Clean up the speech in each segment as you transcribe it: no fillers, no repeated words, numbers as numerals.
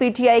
PTI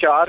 $4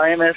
IMF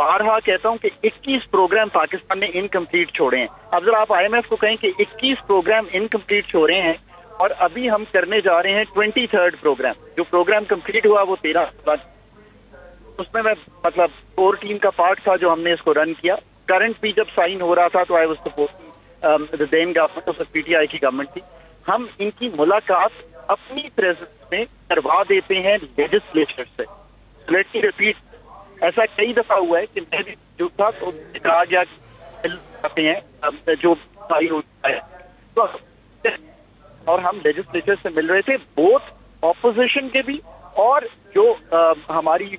بارہا کہتا ہوں کہ 21 پروگرام پاکستان نے انکمپلیٹ چھوڑے ہیں. اب ذرا آپ IMF کو کہیں کہ 21 پروگرام انکمپلیٹ چھوڑے ہیں اور ابھی ہم کرنے جا رہے ہیں 23rd پروگرام. جو پروگرام کمپلیٹ ہوا وہ 13 اس میں مطلب کور ٹیم کا پارٹ تھا جو ہم نے اس کو رن کیا. کرنٹ بھی جب سائن ہو رہا تھا تو I was supporting then government of PTI کی گورنمنٹ تھی. ہم ان کی ملاقات اپنی پریزنس میں کروا دیتے ہیں لیجسلیچر سے. لیٹ می ریپیٹ, ایسا کئی دفعہ ہوا ہے کہ میں بھی جو تھا تو کہا گیا آتے ہیں جو ہوتا ہے تو اور ہم لیجسلیچر سے مل رہے تھے, بوتھ اپوزیشن کے بھی اور جو ہماری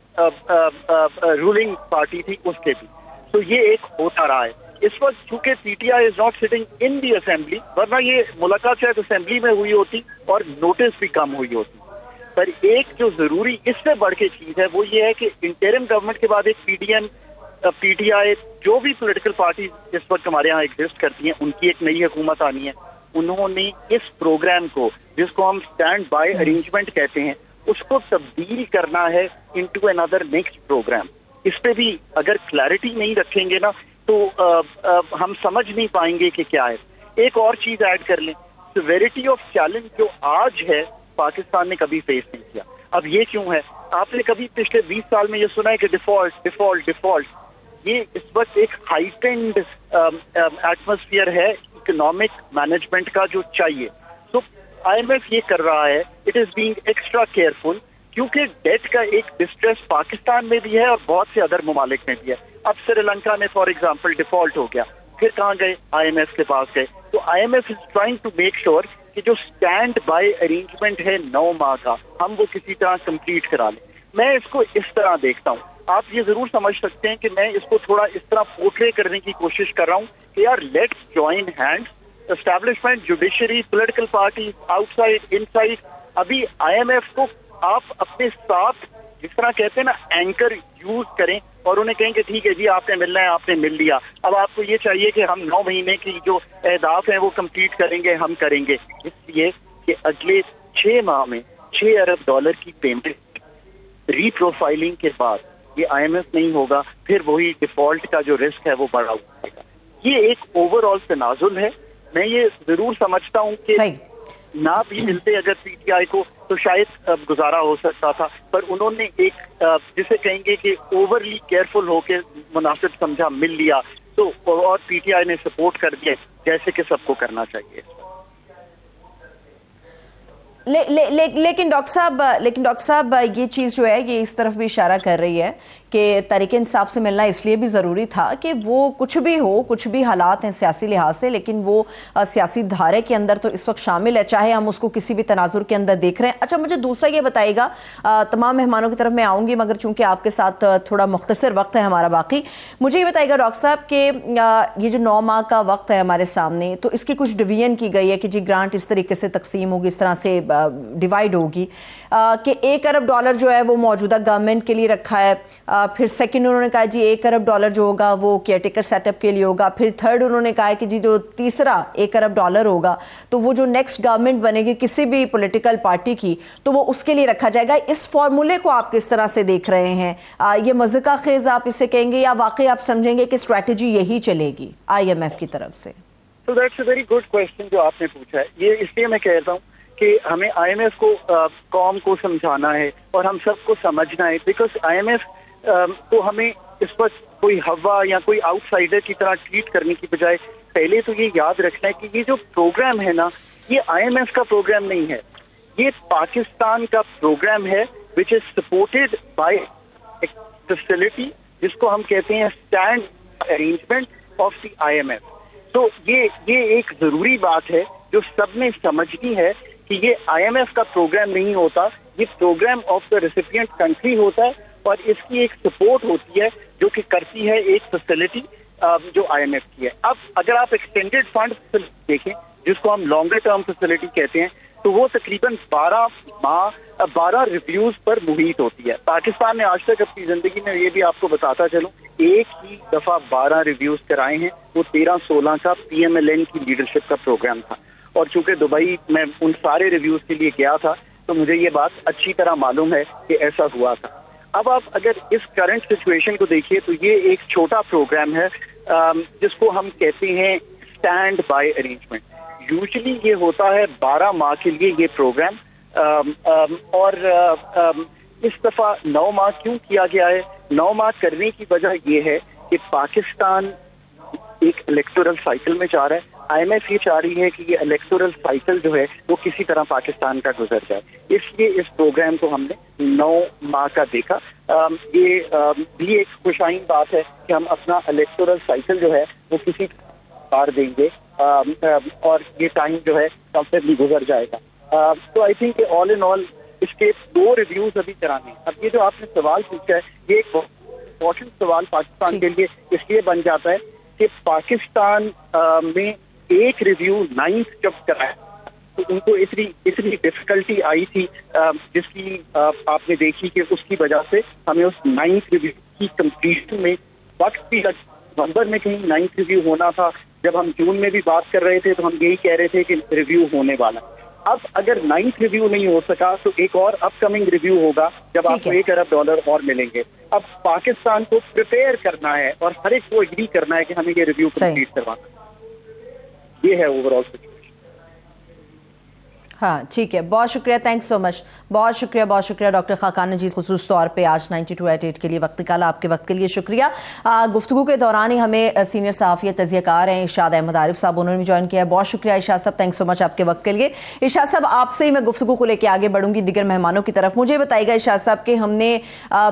رولنگ پارٹی تھی اس کے بھی. تو یہ ایک ہوتا رہا ہے. اس وقت چونکہ PTI is not sitting in the assembly, ورنہ یہ ملاقات شاید اسمبلی میں ہوئی ہوتی اور نوٹس بھی کم ہوئی ہوتی. پر ایک جو ضروری اس سے بڑھ کے چیز ہے وہ یہ ہے کہ انٹرم گورنمنٹ کے بعد ایک PDM PTI جو بھی پولیٹیکل پارٹیز اس وقت ہمارے یہاں ایگزسٹ کرتی ہیں ان کی ایک نئی حکومت آنی ہے. انہوں نے اس پروگرام کو جس کو ہم اسٹینڈ بائی ارینجمنٹ کہتے ہیں اس کو تبدیل کرنا ہے انٹو another نیکسٹ پروگرام. اس پہ بھی اگر کلیئرٹی نہیں رکھیں گے نا تو ہم سمجھ نہیں پائیں گے کہ کیا ہے. ایک اور چیز ایڈ کر لیں, سیویرٹی آف چیلنج جو آج ہے پاکستان نے کبھی فیس نہیں کیا. اب یہ کیوں ہے؟ آپ نے کبھی پچھلے 20 سال میں یہ سنا ہے کہ ڈیفالٹ یہ اس وقت ایک ہائٹنڈ ایٹماسفیئر ہے اکنامک مینجمنٹ کا جو چاہیے. تو IMF یہ کر رہا ہے, it is being extra careful, کیونکہ ڈیٹ کا ایک ڈسٹریس پاکستان میں بھی ہے اور بہت سے ادر ممالک میں بھی ہے. اب سری لنکا میں فار ایگزامپل ڈیفالٹ ہو گیا, پھر کہاں گئے؟ IMF کے پاس گئے. تو IMF is trying to make sure کہ جو اسٹینڈ بائی ارینجمنٹ ہے 9 ماہ کا ہم وہ کسی طرح کمپلیٹ کرا لیں. میں اس کو اس طرح دیکھتا ہوں, آپ یہ ضرور سمجھ سکتے ہیں کہ میں اس کو تھوڑا اس طرح پورٹرے کرنے کی کوشش کر رہا ہوں کہ یار let's join hand, establishment, judiciary, political party, out side, in side. ابھی IMF کو آپ اپنے ساتھ جس طرح کہتے ہیں نا اینکر یوز کریں اور انہیں کہیں کہ ٹھیک ہے جی آپ نے ملنا ہے, آپ نے مل لیا. اب آپ کو یہ چاہیے کہ ہم 9 مہینے کی جو اہداف ہیں وہ کمپلیٹ کریں گے, ہم کریں گے. اس لیے کہ اگلے 6 ماہ میں $6 ارب کی پیمنٹ ری پروفائلنگ کے بعد یہ IMF نہیں ہوگا, پھر وہی ڈیفالٹ کا جو رسک ہے وہ بڑا ہوگا. یہ ایک اوور آل تنازل ہے. میں یہ ضرور سمجھتا ہوں کہ نہ بھی ملتے اگر PTI کو تو شاید گزارا ہو سکتا تھا, پر انہوں نے ایک جسے کہیں گے کہ اوورلی کیئرفل ہو کے مناسب سمجھا, مل لیا تو اور PTI نے سپورٹ کر دیا جیسے کہ سب کو کرنا چاہیے. لیکن ڈاکٹر صاحب یہ چیز جو ہے یہ اس طرف بھی اشارہ کر رہی ہے کہ تحریک انصاف سے ملنا اس لیے بھی ضروری تھا کہ وہ کچھ بھی ہو, کچھ بھی حالات ہیں سیاسی لحاظ سے, لیکن وہ سیاسی دھارے کے اندر تو اس وقت شامل ہے, چاہے ہم اس کو کسی بھی تناظر کے اندر دیکھ رہے ہیں. اچھا مجھے دوسرا یہ بتائیے گا, تمام مہمانوں کی طرف میں آؤں گی مگر چونکہ آپ کے ساتھ تھوڑا مختصر وقت ہے ہمارا باقی, مجھے یہ بتائیے گا ڈاکٹر صاحب کہ یہ جو 9 ماہ کا وقت ہے ہمارے سامنے, تو اس کی کچھ ڈویژن کی گئی ہے کہ جی گرانٹ اس طریقے سے تقسیم ہوگی, اس طرح سے ڈیوائیڈ ہوگی کہ $1 ارب جو ہے وہ موجودہ گورنمنٹ کے لیے رکھا ہے, پھر سیکنڈ انہوں نے کہا جی $1 ارب جو ہوگا وہ کیئر ٹیکر سیٹ اپ کے لیے ہوگا, پھر تھرڈ انہوں نے کہا کہ جی جو تیسرا $1 ارب ہوگا تو وہ جو نیکسٹ گورنمنٹ بنے گی کسی بھی پولیٹیکل پارٹی کی تو وہ اس کے لیے رکھا جائے گا. اس فارمولے کو آپ کس طرح سے دیکھ رہے ہیں؟ یہ مذاق خیز آپ اسے کہیں گے یا واقعی آپ سمجھیں گے کہ اسٹریٹجی یہی چلے گی IMF کی طرف سے؟ So that's a very good question جو آپ نے پوچھا ہے. یہ اس لیے میں کہتا ہوں کہ ہمیں IMF کو قوم کو سمجھانا ہے اور ہم سب کو سمجھنا ہے, بیکاز IMF کو ہمیں اس وقت کوئی ہوا یا کوئی آؤٹ سائڈر کی طرح ٹریٹ کرنے کی بجائے پہلے تو یہ یاد رکھنا ہے کہ یہ جو پروگرام ہے نا یہ IMF کا پروگرام نہیں ہے, یہ پاکستان کا پروگرام ہے which is supported by facility جس کو ہم کہتے ہیں stand arrangement of the IMF. تو یہ ایک ضروری بات ہے جو سب نے سمجھنی ہے کہ یہ IMF کا پروگرام نہیں ہوتا, یہ programme of the recipient country ہوتا ہے اور اس کی ایک سپورٹ ہوتی ہے جو کہ کرتی ہے ایک فیسلٹی جو IMF کی ہے. اب اگر آپ ایکسٹینڈیڈ فنڈ دیکھیں جس کو ہم لانگر ٹرم فیسلٹی کہتے ہیں تو وہ تقریباً 12 ریویوز پر محیط ہوتی ہے. پاکستان نے آج تک اپنی زندگی میں, یہ بھی آپ کو بتاتا چلوں, ایک ہی دفعہ 12 ریویوز کرائے ہیں, وہ 13-16 کا PMLN کی لیڈرشپ کا پروگرام تھا. اور چونکہ دبئی میں ان سارے ریویوز کے لیے گیا تھا تو مجھے یہ بات اچھی طرح معلوم ہے کہ ایسا ہوا تھا. اب آپ اگر اس کرنٹ سچویشن کو دیکھیے تو یہ ایک چھوٹا پروگرام ہے جس کو ہم کہتے ہیں اسٹینڈ بائی ارینجمنٹ. یوزلی یہ ہوتا ہے 12 ماہ کے لیے یہ پروگرام, اور اس دفعہ 9 ماہ کیوں کیا گیا ہے؟ 9 ماہ کرنے کی وجہ یہ ہے کہ پاکستان ایک الیکٹورل سائیکل میں جا رہا ہے. IMF یہ چاہ رہی ہے کہ یہ الیکٹورل سائیکل جو ہے وہ کسی طرح پاکستان کا گزر جائے, اس لیے اس پروگرام کو ہم نے 9 ماہ کا دیکھا. یہ بھی ایک خوشائن بات ہے کہ ہم اپنا الیکٹورل سائیکل جو ہے وہ کسی بار دیں گے, اور یہ ٹائم جو ہے کمفرٹلی گزر جائے گا. تو آئی تھنک آل ان آل اس کے 2 ریویوز ابھی کرانے ہیں. اب یہ جو آپ نے سوال پوچھا ہے یہ ایک امپورٹنٹ سوال پاکستان کے لیے اس لیے بن جاتا ہے کہ پاکستان میں ایک ریویو 9th جب کرایا تو ان کو اتنی ڈفیکلٹی آئی تھی جس کی آپ نے دیکھی کہ اس کی وجہ سے ہمیں اس 9th ریویو کی کمپلیشن میں وقت بھی نومبر میں کہیں 9th ریویو ہونا تھا. جب ہم جون میں بھی بات کر رہے تھے تو ہم یہی کہہ رہے تھے کہ ریویو ہونے والا. اب اگر 9th ریویو نہیں ہو سکا تو ایک اور اپ کمنگ ریویو ہوگا جب آپ کو $1 ارب اور ملیں گے. اب پاکستان کو پریپیئر کرنا ہے اور ہر ایک کو اگری کرنا ہے کہ ہمیں یہ ریویو کمپلیٹ کروانا ہے. یہ ہے اوور آل سچویشن. ہاں ٹھیک ہے, بہت شکریہ, تھینک سو مچ, بہت شکریہ ڈاکٹر خاقان نجیب, خصوص طور پہ آج 9288 کے لیے وقت نکالا. آپ کے وقت کے لیے شکریہ. گفتگو کے دوران ہی ہمیں سینئر صحافی تجزیہ کار ہیں ارشاد احمد عارف صاحب, انہوں نے بھی جوائن کیا ہے. بہت شکریہ ارشاد صاحب, تھینک سو مچ آپ کے وقت کے لیے. ارشاد صاحب آپ سے ہی میں گفتگو کو لے کے آگے بڑھوں گی دیگر مہمانوں کی طرف. مجھے بتائیے گا ارشاد صاحب کہ ہم نے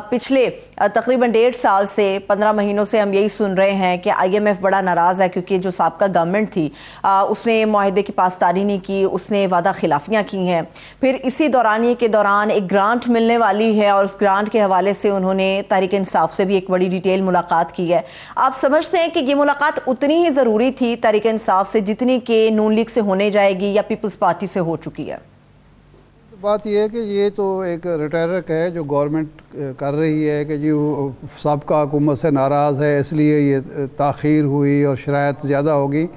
پچھلے تقریباً 1.5 سال سے 15 مہینوں سے ہم یہی سن رہے ہیں کہ IMF بڑا ناراض ہے کیونکہ جو سابقہ گورنمنٹ تھی اس نے معاہدے کی پاسداری نہیں کی, اس نے وعدہ خلافیاں کی ہیں. پھر اسی دورانیے کے دوران ایک گرانٹ ملنے والی ہے اور اس گرانٹ کے حوالے سے انہوں نے تحریک انصاف سے بھی ایک بڑی ڈیٹیل ملاقات کی ہے. آپ سمجھتے ہیں کہ یہ ملاقات اتنی ہی ضروری تھی تحریک انصاف سے جتنی کہ نون لیگ سے ہونے جائے گی یا پیپلز پارٹی سے ہو چکی ہے؟ بات یہ ہے کہ یہ تو ایک ریٹریک ہے جو گورنمنٹ کر رہی ہے کہ جی سابقہ حکومت سے ناراض ہے اس لیے یہ تاخیر ہوئی اور شرائط زیادہ ہوگی.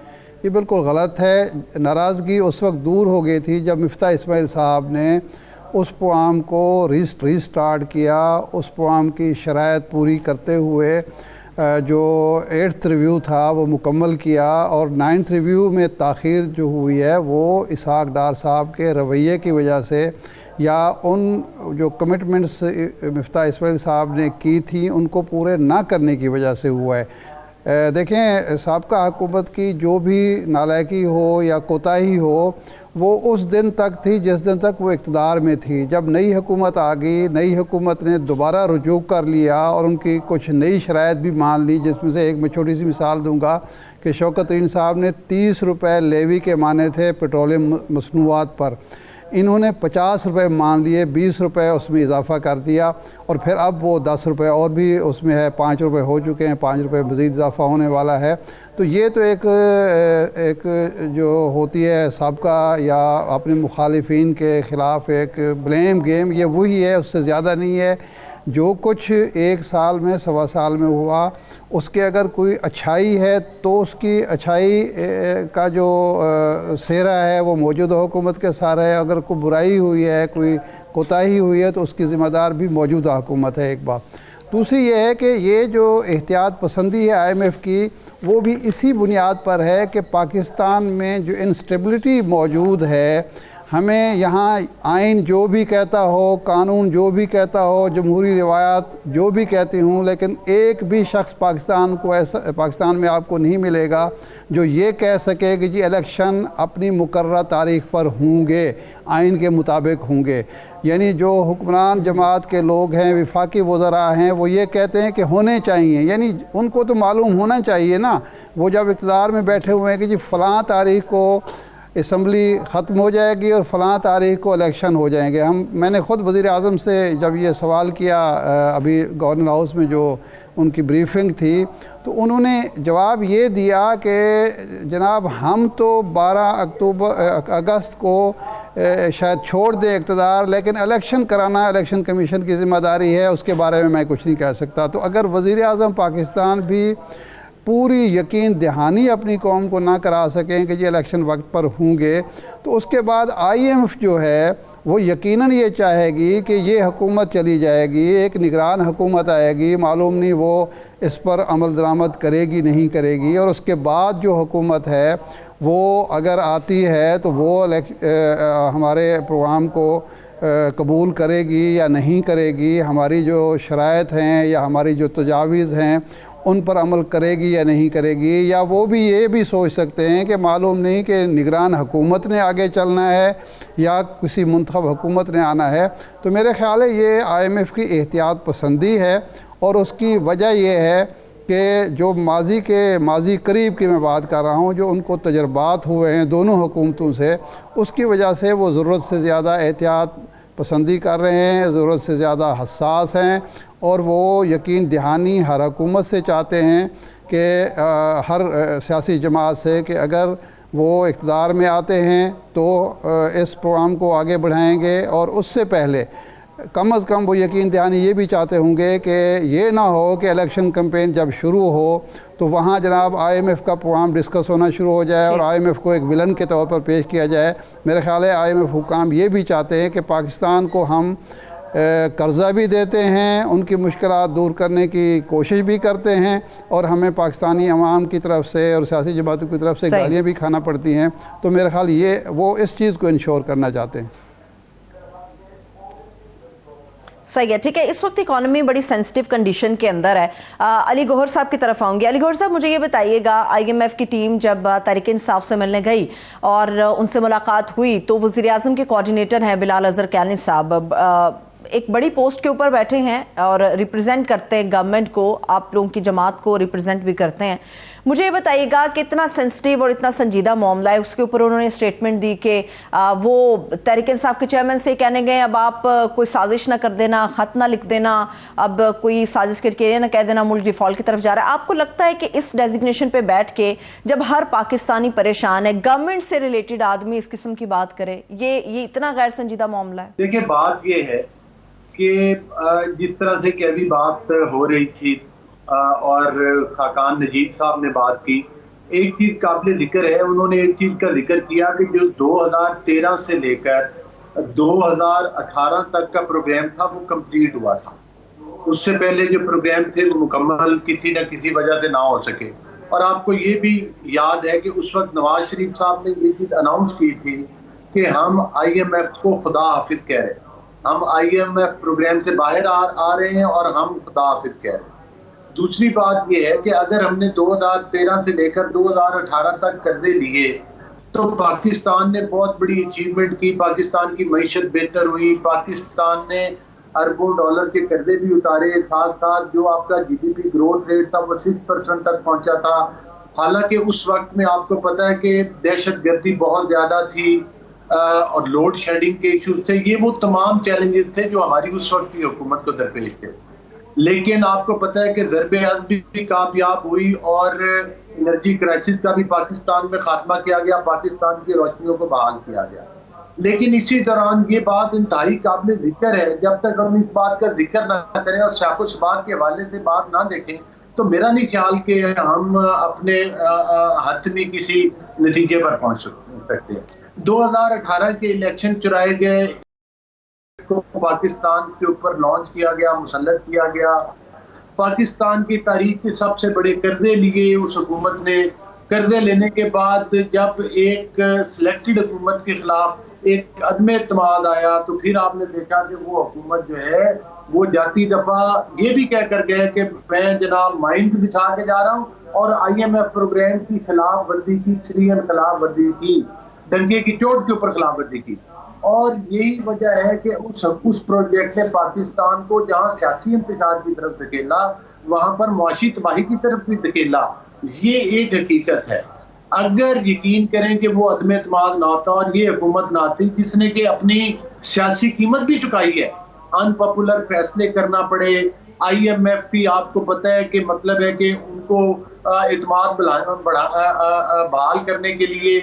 یہ بالکل غلط ہے. ناراضگی اس وقت دور ہو گئی تھی جب مفتاح اسماعیل صاحب نے اس پروگرام کو ریسٹارٹ کیا, اس پروگرام کی شرائط پوری کرتے ہوئے جو 8th ریویو تھا وہ مکمل کیا, اور 9th ریویو میں تاخیر جو ہوئی ہے وہ اسحاق ڈار صاحب کے رویے کی وجہ سے یا ان جو کمٹمنٹس مفتاح اسماعیل صاحب نے کی تھیں ان کو پورے نہ کرنے کی وجہ سے ہوا ہے. دیکھیں سابقہ حکومت کی جو بھی نالائکی ہو یا کوتاہی ہو وہ اس دن تک تھی جس دن تک وہ اقتدار میں تھی. جب نئی حکومت آ گئی, نئی حکومت نے دوبارہ رجوع کر لیا اور ان کی کچھ نئی شرائط بھی مان لی, جس میں سے ایک میں چھوٹی سی مثال دوں گا کہ شوکت ترین صاحب نے 30 روپے لیوی کے مانے تھے پیٹرولیم مصنوعات پر, انہوں نے 50 روپے مان لیے, 20 روپے اس میں اضافہ کر دیا, اور پھر اب وہ 10 روپے اور بھی اس میں ہے, 5 روپے ہو چکے ہیں, 5 روپے مزید اضافہ ہونے والا ہے. تو یہ تو ایک جو ہوتی ہے سابقہ یا اپنے مخالفین کے خلاف ایک بلیم گیم, یہ وہی ہے, اس سے زیادہ نہیں ہے. جو کچھ 1 سال میں 1.25 سال میں ہوا اس کے اگر کوئی اچھائی ہے تو اس کی اچھائی کا جو سہرا ہے وہ موجودہ حکومت کے سارا ہے. اگر کوئی برائی ہوئی ہے, کوئی کوتاہی ہوئی ہے تو اس کی ذمہ دار بھی موجودہ حکومت ہے. ایک بات. دوسری یہ ہے کہ یہ جو احتیاط پسندی ہے IMF کی وہ بھی اسی بنیاد پر ہے کہ پاکستان میں جو انسٹیبلٹی موجود ہے, ہمیں یہاں آئین جو بھی کہتا ہو, قانون جو بھی کہتا ہو, جمہوری روایات جو بھی کہتی ہوں, لیکن ایک بھی شخص پاکستان میں آپ کو نہیں ملے گا جو یہ کہہ سکے کہ جی الیکشن اپنی مقررہ تاریخ پر ہوں گے, آئین کے مطابق ہوں گے. یعنی جو حکمران جماعت کے لوگ ہیں, وفاقی وزراء ہیں, وہ یہ کہتے ہیں کہ ہونے چاہیے. یعنی ان کو تو معلوم ہونا چاہیے نا, وہ جب اقتدار میں بیٹھے ہوئے ہیں کہ جی فلاں تاریخ کو اسمبلی ختم ہو جائے گی اور فلاں تاریخ کو الیکشن ہو جائیں گے. میں نے خود وزیر اعظم سے جب یہ سوال کیا ابھی گورنر ہاؤس میں جو ان کی بریفنگ تھی, تو انہوں نے جواب یہ دیا کہ جناب ہم تو 12 اگست کو شاید چھوڑ دیں اقتدار, لیکن الیکشن کرانا الیکشن کمیشن کی ذمہ داری ہے, اس کے بارے میں کچھ نہیں کہہ سکتا. تو اگر وزیر اعظم پاکستان بھی پوری یقین دہانی اپنی قوم کو نہ کرا سکیں کہ یہ الیکشن وقت پر ہوں گے, تو اس کے بعد IMF جو ہے وہ یقیناً یہ چاہے گی کہ یہ حکومت چلی جائے گی، ایک نگران حکومت آئے گی، معلوم نہیں وہ اس پر عمل درآمد کرے گی نہیں کرے گی، اور اس کے بعد جو حکومت ہے وہ اگر آتی ہے تو وہ ہمارے پروگرام کو قبول کرے گی یا نہیں کرے گی، ہماری جو شرائط ہیں یا ہماری جو تجاویز ہیں ان پر عمل کرے گی یا نہیں کرے گی، یا وہ بھی یہ بھی سوچ سکتے ہیں کہ معلوم نہیں کہ نگران حکومت نے آگے چلنا ہے یا کسی منتخب حکومت نے آنا ہے۔ تو میرے خیال ہے یہ IMF کی احتیاط پسندی ہے، اور اس کی وجہ یہ ہے کہ جو ماضی قریب کی میں بات کر رہا ہوں، جو ان کو تجربات ہوئے ہیں دونوں حکومتوں سے، اس کی وجہ سے وہ ضرورت سے زیادہ احتیاط پسندی کر رہے ہیں، ضرورت سے زیادہ حساس ہیں، اور وہ یقین دہانی ہر حکومت سے چاہتے ہیں کہ ہر سیاسی جماعت سے کہ اگر وہ اقتدار میں آتے ہیں تو اس پروگرام کو آگے بڑھائیں گے، اور اس سے پہلے کم از کم وہ یقین دہانی یہ بھی چاہتے ہوں گے کہ یہ نہ ہو کہ الیکشن کمپین جب شروع ہو تو وہاں جناب IMF کا پروگرام ڈسکس ہونا شروع ہو جائے اور IMF کو ایک ولن کے طور پر پیش کیا جائے۔ میرے خیال ہے IMF حکام یہ بھی چاہتے ہیں کہ پاکستان کو ہم قرضہ بھی دیتے ہیں، ان کی مشکلات دور کرنے کی کوشش بھی کرتے ہیں، اور ہمیں پاکستانی عوام کی طرف سے اور سیاسی جماعتوں کی طرف سے گالیاں بھی کھانا پڑتی ہیں۔ تو میرے خیال یہ وہ اس چیز کو انشور کرنا چاہتے ہیں۔ صحیح ہے، ٹھیک ہے۔ اس وقت اکانومی بڑی سینسٹیو کنڈیشن کے اندر ہے۔ علی گوہر صاحب کی طرف آؤں گی۔ علی گوہر صاحب، مجھے یہ بتائیے گا، IMF کی ٹیم جب تحریک انصاف سے ملنے گئی اور ان سے ملاقات ہوئی تو وزیر اعظم کے کوارڈینیٹر ہیں بلال اظہر کیانی صاحب، ایک بڑی پوسٹ کے اوپر بیٹھے ہیں اور ریپرزینٹ کرتے ہیں گورنمنٹ کو، آپ لوگوں کی جماعت کو ریپرزینٹ بھی کرتے ہیں۔ مجھے یہ بتائیے گا کہ اتنا سینسٹیو اور اتنا سنجیدہ معاملہ ہے، اس کے اوپر انہوں نے اسٹیٹمنٹ دی کہ وہ تحریک انصاف کے چیئرمین سے کہنے گئے اب آپ کوئی سازش نہ کر دینا، خط نہ لکھ دینا، اب کوئی سازش کر کے یہ نہ کہہ دینا ملک ڈیفالٹ کی طرف جا رہا ہے۔ آپ کو لگتا ہے کہ اس ڈیزگنیشن پہ بیٹھ کے جب ہر پاکستانی پریشان ہے، گورنمنٹ سے ریلیٹڈ آدمی اس قسم کی بات کرے، یہ اتنا غیر سنجیدہ معاملہ ہے؟ دیکھیں، بات یہ ہے کہ جس طرح سے کہ ابھی بات ہو رہی تھی اور خاقان نجیب صاحب نے بات کی، ایک چیز قابل ذکر ہے، انہوں نے ایک چیز کا ذکر کیا کہ جو 2013 سے لے کر 2018 تک کا پروگرام تھا وہ کمپلیٹ ہوا تھا۔ اس سے پہلے جو پروگرام تھے وہ مکمل کسی نہ کسی وجہ سے نہ ہو سکے۔ اور آپ کو یہ بھی یاد ہے کہ اس وقت نواز شریف صاحب نے یہ چیز اناؤنس کی تھی کہ ہم IMF کو خدا حافظ کہہ رہے ہیں، ہم IMF پروگرام سے باہر آ رہے ہیں اور ہم خدا حافظ کہہ رہے ہیں۔ دوسری بات یہ ہے کہ اگر ہم نے 2013 سے لے کر 2018 تک قرضے لیے تو پاکستان نے بہت بڑی اچیومنٹ کی، پاکستان کی معیشت بہتر ہوئی، پاکستان نے اربوں ڈالر کے قرضے بھی اتارے، ساتھ ساتھ جو آپ کا GDP گروتھ ریٹ تھا وہ 6% تک پہنچا تھا۔ حالانکہ اس وقت میں آپ کو پتہ ہے کہ دہشت گردی بہت زیادہ تھی اور لوڈ شیڈنگ کے ایشوز تھے، یہ وہ تمام چیلنجز تھے جو ہماری اس وقت کی حکومت کو درپیش تھے۔ لیکن آپ کو پتہ ہے کہ ضرب عضب بھی کامیاب ہوئی اور انرجی کرائسس کا بھی پاکستان میں خاتمہ کیا گیا، پاکستان کی روشنیوں کو بحال کیا گیا۔ لیکن اسی دوران یہ بات انتہائی قابل ذکر ہے، جب تک ہم اس بات کا ذکر نہ کریں اور سیاق و سباق کے حوالے سے بات نہ دیکھیں تو میرا نہیں خیال کہ ہم اپنے حتمی کسی نتیجے پر پہنچ سکتے ہیں۔ 2018 کے الیکشن چرائے گئے کو پاکستان کے اوپر لانچ کیا گیا، مسلط کیا گیا۔ پاکستان کی تاریخ کے سب سے بڑے قرضے لیے اس حکومت نے۔ قرضے لینے کے بعد جب ایک سلیکٹڈ حکومت کے خلاف ایک عدم اعتماد آیا تو پھر آپ نے دیکھا کہ وہ حکومت جو ہے وہ جاتی دفعہ یہ بھی کہہ کر گئے کہ میں جناب مائنز بچھا کے جا رہا ہوں، اور IMF پروگرام کی خلاف ورزی کی، سرین خلاف ورزی کی، ڈنگے کی چوٹ کے اوپر خلاف ورزی کی۔ اور یہی وجہ ہے کہ اس پروجیکٹ نے پاکستان کو جہاں سیاسی انتشار کی طرف دھکیلا وہاں پر معاشی تباہی کی طرف بھی دھکیلا۔ یہ ایک حقیقت ہے۔ اگر یقین کریں کہ وہ عدم اعتماد نہ ہوتا اور یہ حکومت نہ آتی جس نے کہ اپنی سیاسی قیمت بھی چکائی ہے، ان پاپولر فیصلے کرنا پڑے، IMF بھی آپ کو پتہ ہے کہ مطلب ہے کہ ان کو اعتماد بحال کرنے کے لیے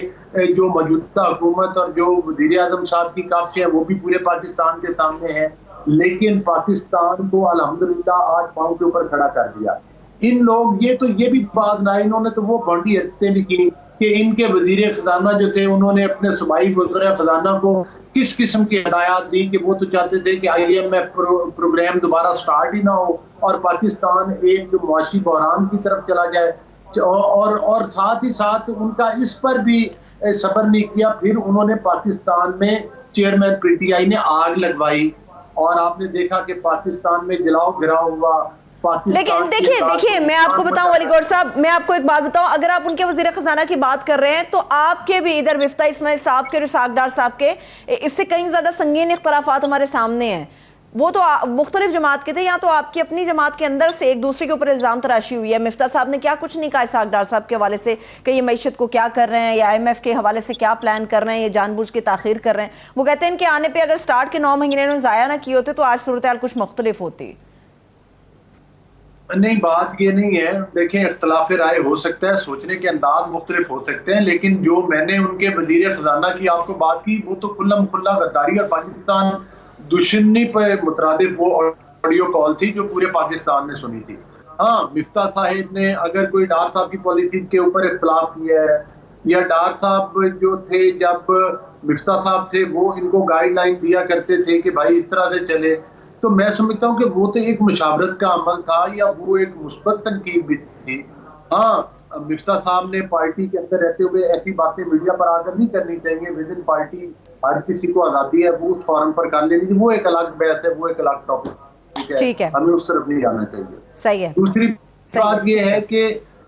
جو موجودہ حکومت اور جو وزیر اعظم صاحب کی کاوشیں ہیں وہ بھی پورے پاکستان کے سامنے ہیں، لیکن پاکستان کو الحمدللہ آج پاؤں کے اوپر کھڑا کر دیا۔ ان لوگ یہ بھی بات نہ، انہوں نے تو وہ بڑی حرکتیں بھی کی کہ ان کے وزیر خزانہ جو تھے انہوں نے اپنے صوبائی وزراء خزانہ کو کس قسم کی ہدایات دی کہ وہ تو چاہتے تھے کہ IMF پروگرام دوبارہ سٹارٹ ہی نہ ہو اور پاکستان ایک معاشی بحران کی طرف چلا جائے، اور ساتھ ہی ساتھ ان کا اس پر بھی صبر نہیں کیا. پھر انہوں نے پاکستان میں چیئرمین PTI نے آگ لگوائی اور آپ نے دیکھا کہ پاکستان میں جلاؤ گھراؤ ہوا. لیکن دیکھیے میں آپ کو بتاؤں علی گور صاحب، میں آپ کو ایک بات بتاؤں، اگر آپ ان کے وزیر خزانہ کی بات کر رہے ہیں تو آپ کے بھی ادھر مفتاح اسماعیل صاحب کے اور اسحاق ڈار صاحب کے اس سے کہیں زیادہ سنگین اختلافات ہمارے سامنے ہیں. وہ تو مختلف جماعت کے تھے، یا تو آپ کی اپنی جماعت کے اندر سے ایک دوسرے کے اوپر الزام تراشی ہوئی ہے. مفتاح صاحب نے کیا کچھ نہیں کہا اسحاق ڈار صاحب کے حوالے سے کہ یہ معیشت کو کیا کر رہے ہیں، یا IMF کے حوالے سے کیا پلان کر رہے ہیں، یہ جان بوجھ کے تاخیر کر رہے ہیں. وہ کہتے ہیں کہ آنے پہ اگر سٹارٹ کے 9 مہینے انہوں نے ضائع نہ کیے ہوتے تو آج صورتحال کچھ مختلف ہوتی. نہیں، بات یہ نہیں ہے. دیکھیں، اختلاف رائے ہو سکتا ہے، سوچنے کے انداز مختلف ہو سکتے ہیں، لیکن جو میں نے ان کے وزیر خزانہ کی آپ کو بات کی وہ تو کھلا غداری اور پاکستان دشمنی پر مترادف وہ آڈیو کال تھی جو پورے پاکستان نے سنی تھی. ہاں، مفتاح صاحب نے اگر کوئی ڈار صاحب کی پالیسی کے اوپر اختلاف کیا ہے، یا ڈار صاحب جو تھے جب مفتاح صاحب تھے وہ ان کو گائیڈ لائن دیا کرتے تھے کہ بھائی اس طرح سے چلے، تو میں سمجھتا ہوں کہ وہ تو ایک مشاورت کا عمل تھا یا وہ ایک مثبت تنقید بھی تھی. ہاں، مفتاح صاحب نے پارٹی کے اندر رہتے ہوئے ایسی باتیں میڈیا پر آ کر نہیں کرنی چاہیے. ود ان پارٹی ہر کسی کو آزادی ہے وہ اس فورم پر کر لینی چاہیے، وہ ایک الگ بحث ہے، وہ ایک الگ ٹاپک ہے، ہمیں اس طرف نہیں جانا چاہیے. صحیح ہے. دوسری بات یہ ہے کہ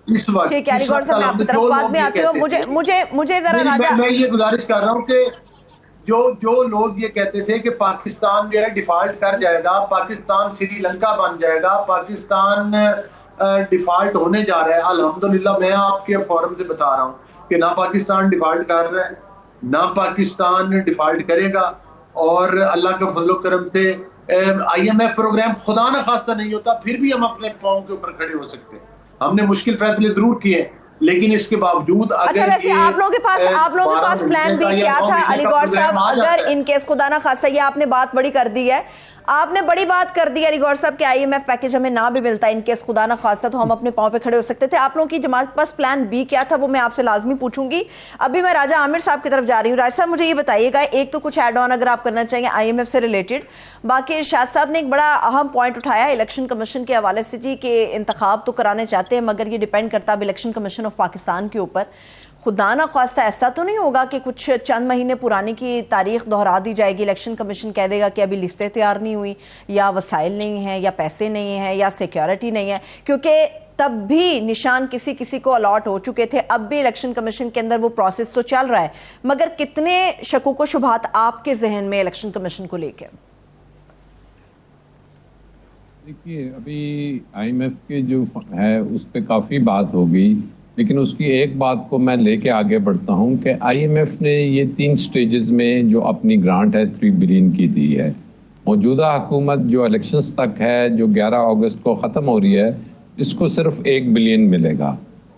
اس وقت ٹھیک ہے علی گور صاحب، میں آپ کی طرف بعد میں آتی ہوں. مجھے ذرا راجہ، میں یہ گزارش کر رہا ہوں کہ جو لوگ یہ کہتے تھے کہ پاکستان جو ہے ڈیفالٹ کر جائے گا، پاکستان سری لنکا بن جائے گا، پاکستان ڈیفالٹ ہونے جا رہا ہے، الحمدللہ میں آپ کے فورم سے بتا رہا ہوں کہ نہ پاکستان ڈیفالٹ کر رہا ہے، نہ پاکستان ڈیفالٹ کرے گا. اور اللہ کا فضل و کرم سے IMF پروگرام خدا نہ خواستہ نہیں ہوتا پھر بھی ہم اپنے پاؤں کے اوپر کھڑے ہو سکتے ہیں. ہم نے مشکل فیصلے ضرور کیے، لیکن اس کے باوجود اچھا ویسے آپ لوگوں کے پاس پلان بھی کیا تھا علی گور صاحب، اگر ان کیس خدا نہ خاصہ، یہ آپ نے بات بڑی کر دی ہے، آپ نے بڑی بات کر دی علی گور صاحب کہ IMF پیکج ہمیں نہ بھی ملتا ان کیس خدا نہ خاصہ تو ہم اپنے پاؤں پہ کھڑے ہو سکتے تھے. آپ لوگوں کی جماعت پاس پلان B کیا تھا وہ میں آپ سے لازمی پوچھوں گی. ابھی میں راجہ عامر صاحب کی طرف جا رہی ہوں. راجہ صاحب مجھے یہ بتائیے گا، ایک تو کچھ ایڈ آن اگر آپ کرنا چاہیں IMF سے ریلیٹڈ. باقی ارشاد صاحب نے ایک بڑا اہم پوائنٹ اٹھایا الیکشن کمیشن کے حوالے سے جی، کہ انتخاب تو کرانے چاہتے ہیں مگر یہ ڈیپینڈ کرتا ہے الیکشن کمیشن آف پاکستان کے اوپر. خدا نہ خواستہ ایسا تو نہیں ہوگا کہ کچھ چند مہینے پرانی کی تاریخ دہرا دی جائے گی، الیکشن کمیشن کہہ دے گا کہ ابھی لسٹیں تیار نہیں ہوئی، یا وسائل نہیں ہیں، یا پیسے نہیں ہیں، یا سیکیورٹی نہیں ہے، کیونکہ تب بھی نشان کسی کو الاٹ ہو چکے تھے. اب بھی الیکشن کمیشن کے اندر وہ پروسیس تو چل رہا ہے، مگر کتنے شکوک و شبہات آپ کے ذہن میں الیکشن کمیشن کو لے کے؟ دیکھیے، ابھی IMF کے جو ہے اس پہ کافی بات ہوگی، لیکن اس کی ایک بات کو میں لے کے آگے بڑھتا ہوں کہ IMF نے یہ 3 سٹیجز میں جو اپنی گرانٹ ہے 3 بلین کی دی ہے. موجودہ حکومت جو الیکشنز تک ہے، جو 11 اگست کو ختم ہو رہی ہے، اس کو صرف 1 بلین ملے گا.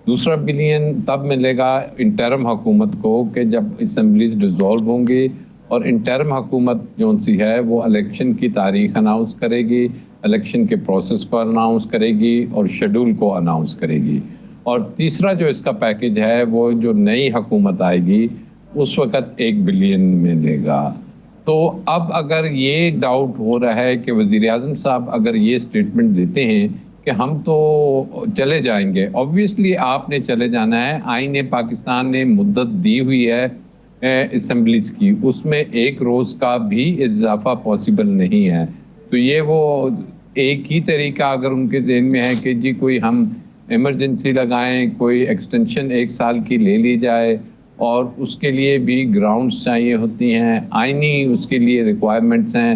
دوسرا بلین تب ملے گا انٹرم حکومت کو کہ جب اسمبلیز ڈیزولو ہوں گی اور انٹرم حکومت جو سی ہے وہ الیکشن کی تاریخ اناؤنس کرے گی، الیکشن کے پروسیس کو اناؤنس کرے گی اور شیڈول کو اناؤنس کرے گی. اور تیسرا جو اس کا پیکج ہے وہ جو نئی حکومت آئے گی اس وقت 1 بلین ملے گا. تو اب اگر یہ ڈاؤٹ ہو رہا ہے کہ وزیر اعظم صاحب اگر یہ سٹیٹمنٹ دیتے ہیں کہ ہم تو چلے جائیں گے، obviously آپ نے چلے جانا ہے. آئین پاکستان نے مدت دی ہوئی ہے اسمبلیز کی، اس میں 1 روز کا بھی اضافہ پاسبل نہیں ہے. تو یہ وہ ایک ہی طریقہ اگر ان کے ذہن میں ہے کہ جی کوئی ہم ایمرجنسی لگائیں، کوئی ایکسٹینشن 1 سال کی لے لی جائے، اور اس کے لیے بھی گراؤنڈز چاہیے ہوتی ہیں، آئینی اس کے لیے ریکوائرمنٹس ہیں،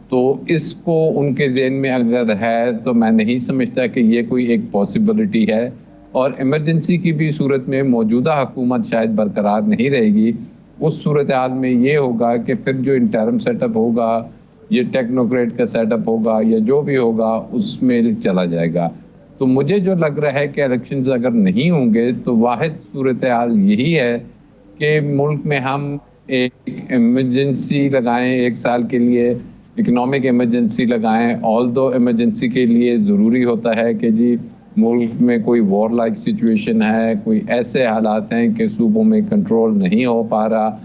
تو اس کو ان کے ذہن میں اگر ہے تو میں نہیں سمجھتا کہ یہ کوئی ایک پاسبلٹی ہے. اور ایمرجنسی کی بھی صورت میں موجودہ حکومت شاید برقرار نہیں رہے گی. اس صورتحال میں یہ ہوگا کہ پھر جو انٹرم سیٹ اپ ہوگا، یہ ٹیکنوکریٹ کا سیٹ اپ ہوگا یا جو بھی ہوگا اس میں چلا جائے گا. تو مجھے جو لگ رہا ہے کہ الیکشنز اگر نہیں ہوں گے تو واحد صورتحال یہی ہے کہ ملک میں ہم ایک ایمرجنسی لگائیں 1 سال کے لیے، اکنامک ایمرجنسی لگائیں. آل دو ایمرجنسی کے لیے ضروری ہوتا ہے کہ جی ملک میں کوئی وار لائک سچویشن ہے, کوئی ایسے حالات ہیں کہ صوبوں میں کنٹرول نہیں ہو پا رہا.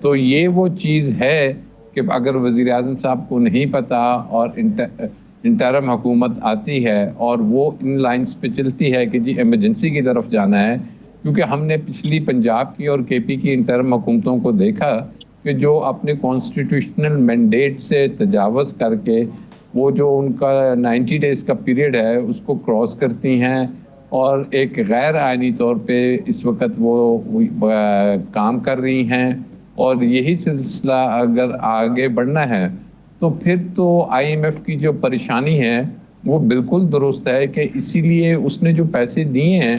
تو یہ وہ چیز ہے کہ اگر وزیر اعظم صاحب کو نہیں پتا اور انٹرم حکومت آتی ہے اور وہ ان لائنز پہ چلتی ہے کہ جی ایمرجنسی کی طرف جانا ہے, کیونکہ ہم نے پچھلی پنجاب کی اور کے پی کی انٹرم حکومتوں کو دیکھا کہ جو اپنے کانسٹیٹیوشنل مینڈیٹ سے تجاوز کر کے وہ جو ان کا 90 ڈیز کا پیریڈ ہے اس کو کراس کرتی ہیں اور ایک غیر آئینی طور پہ اس وقت وہ کام کر رہی ہیں. اور یہی سلسلہ اگر آگے بڑھنا ہے تو پھر تو آئی ایم ایف کی جو پریشانی ہے وہ بالکل درست ہے کہ اسی لیے اس نے جو پیسے دیے ہیں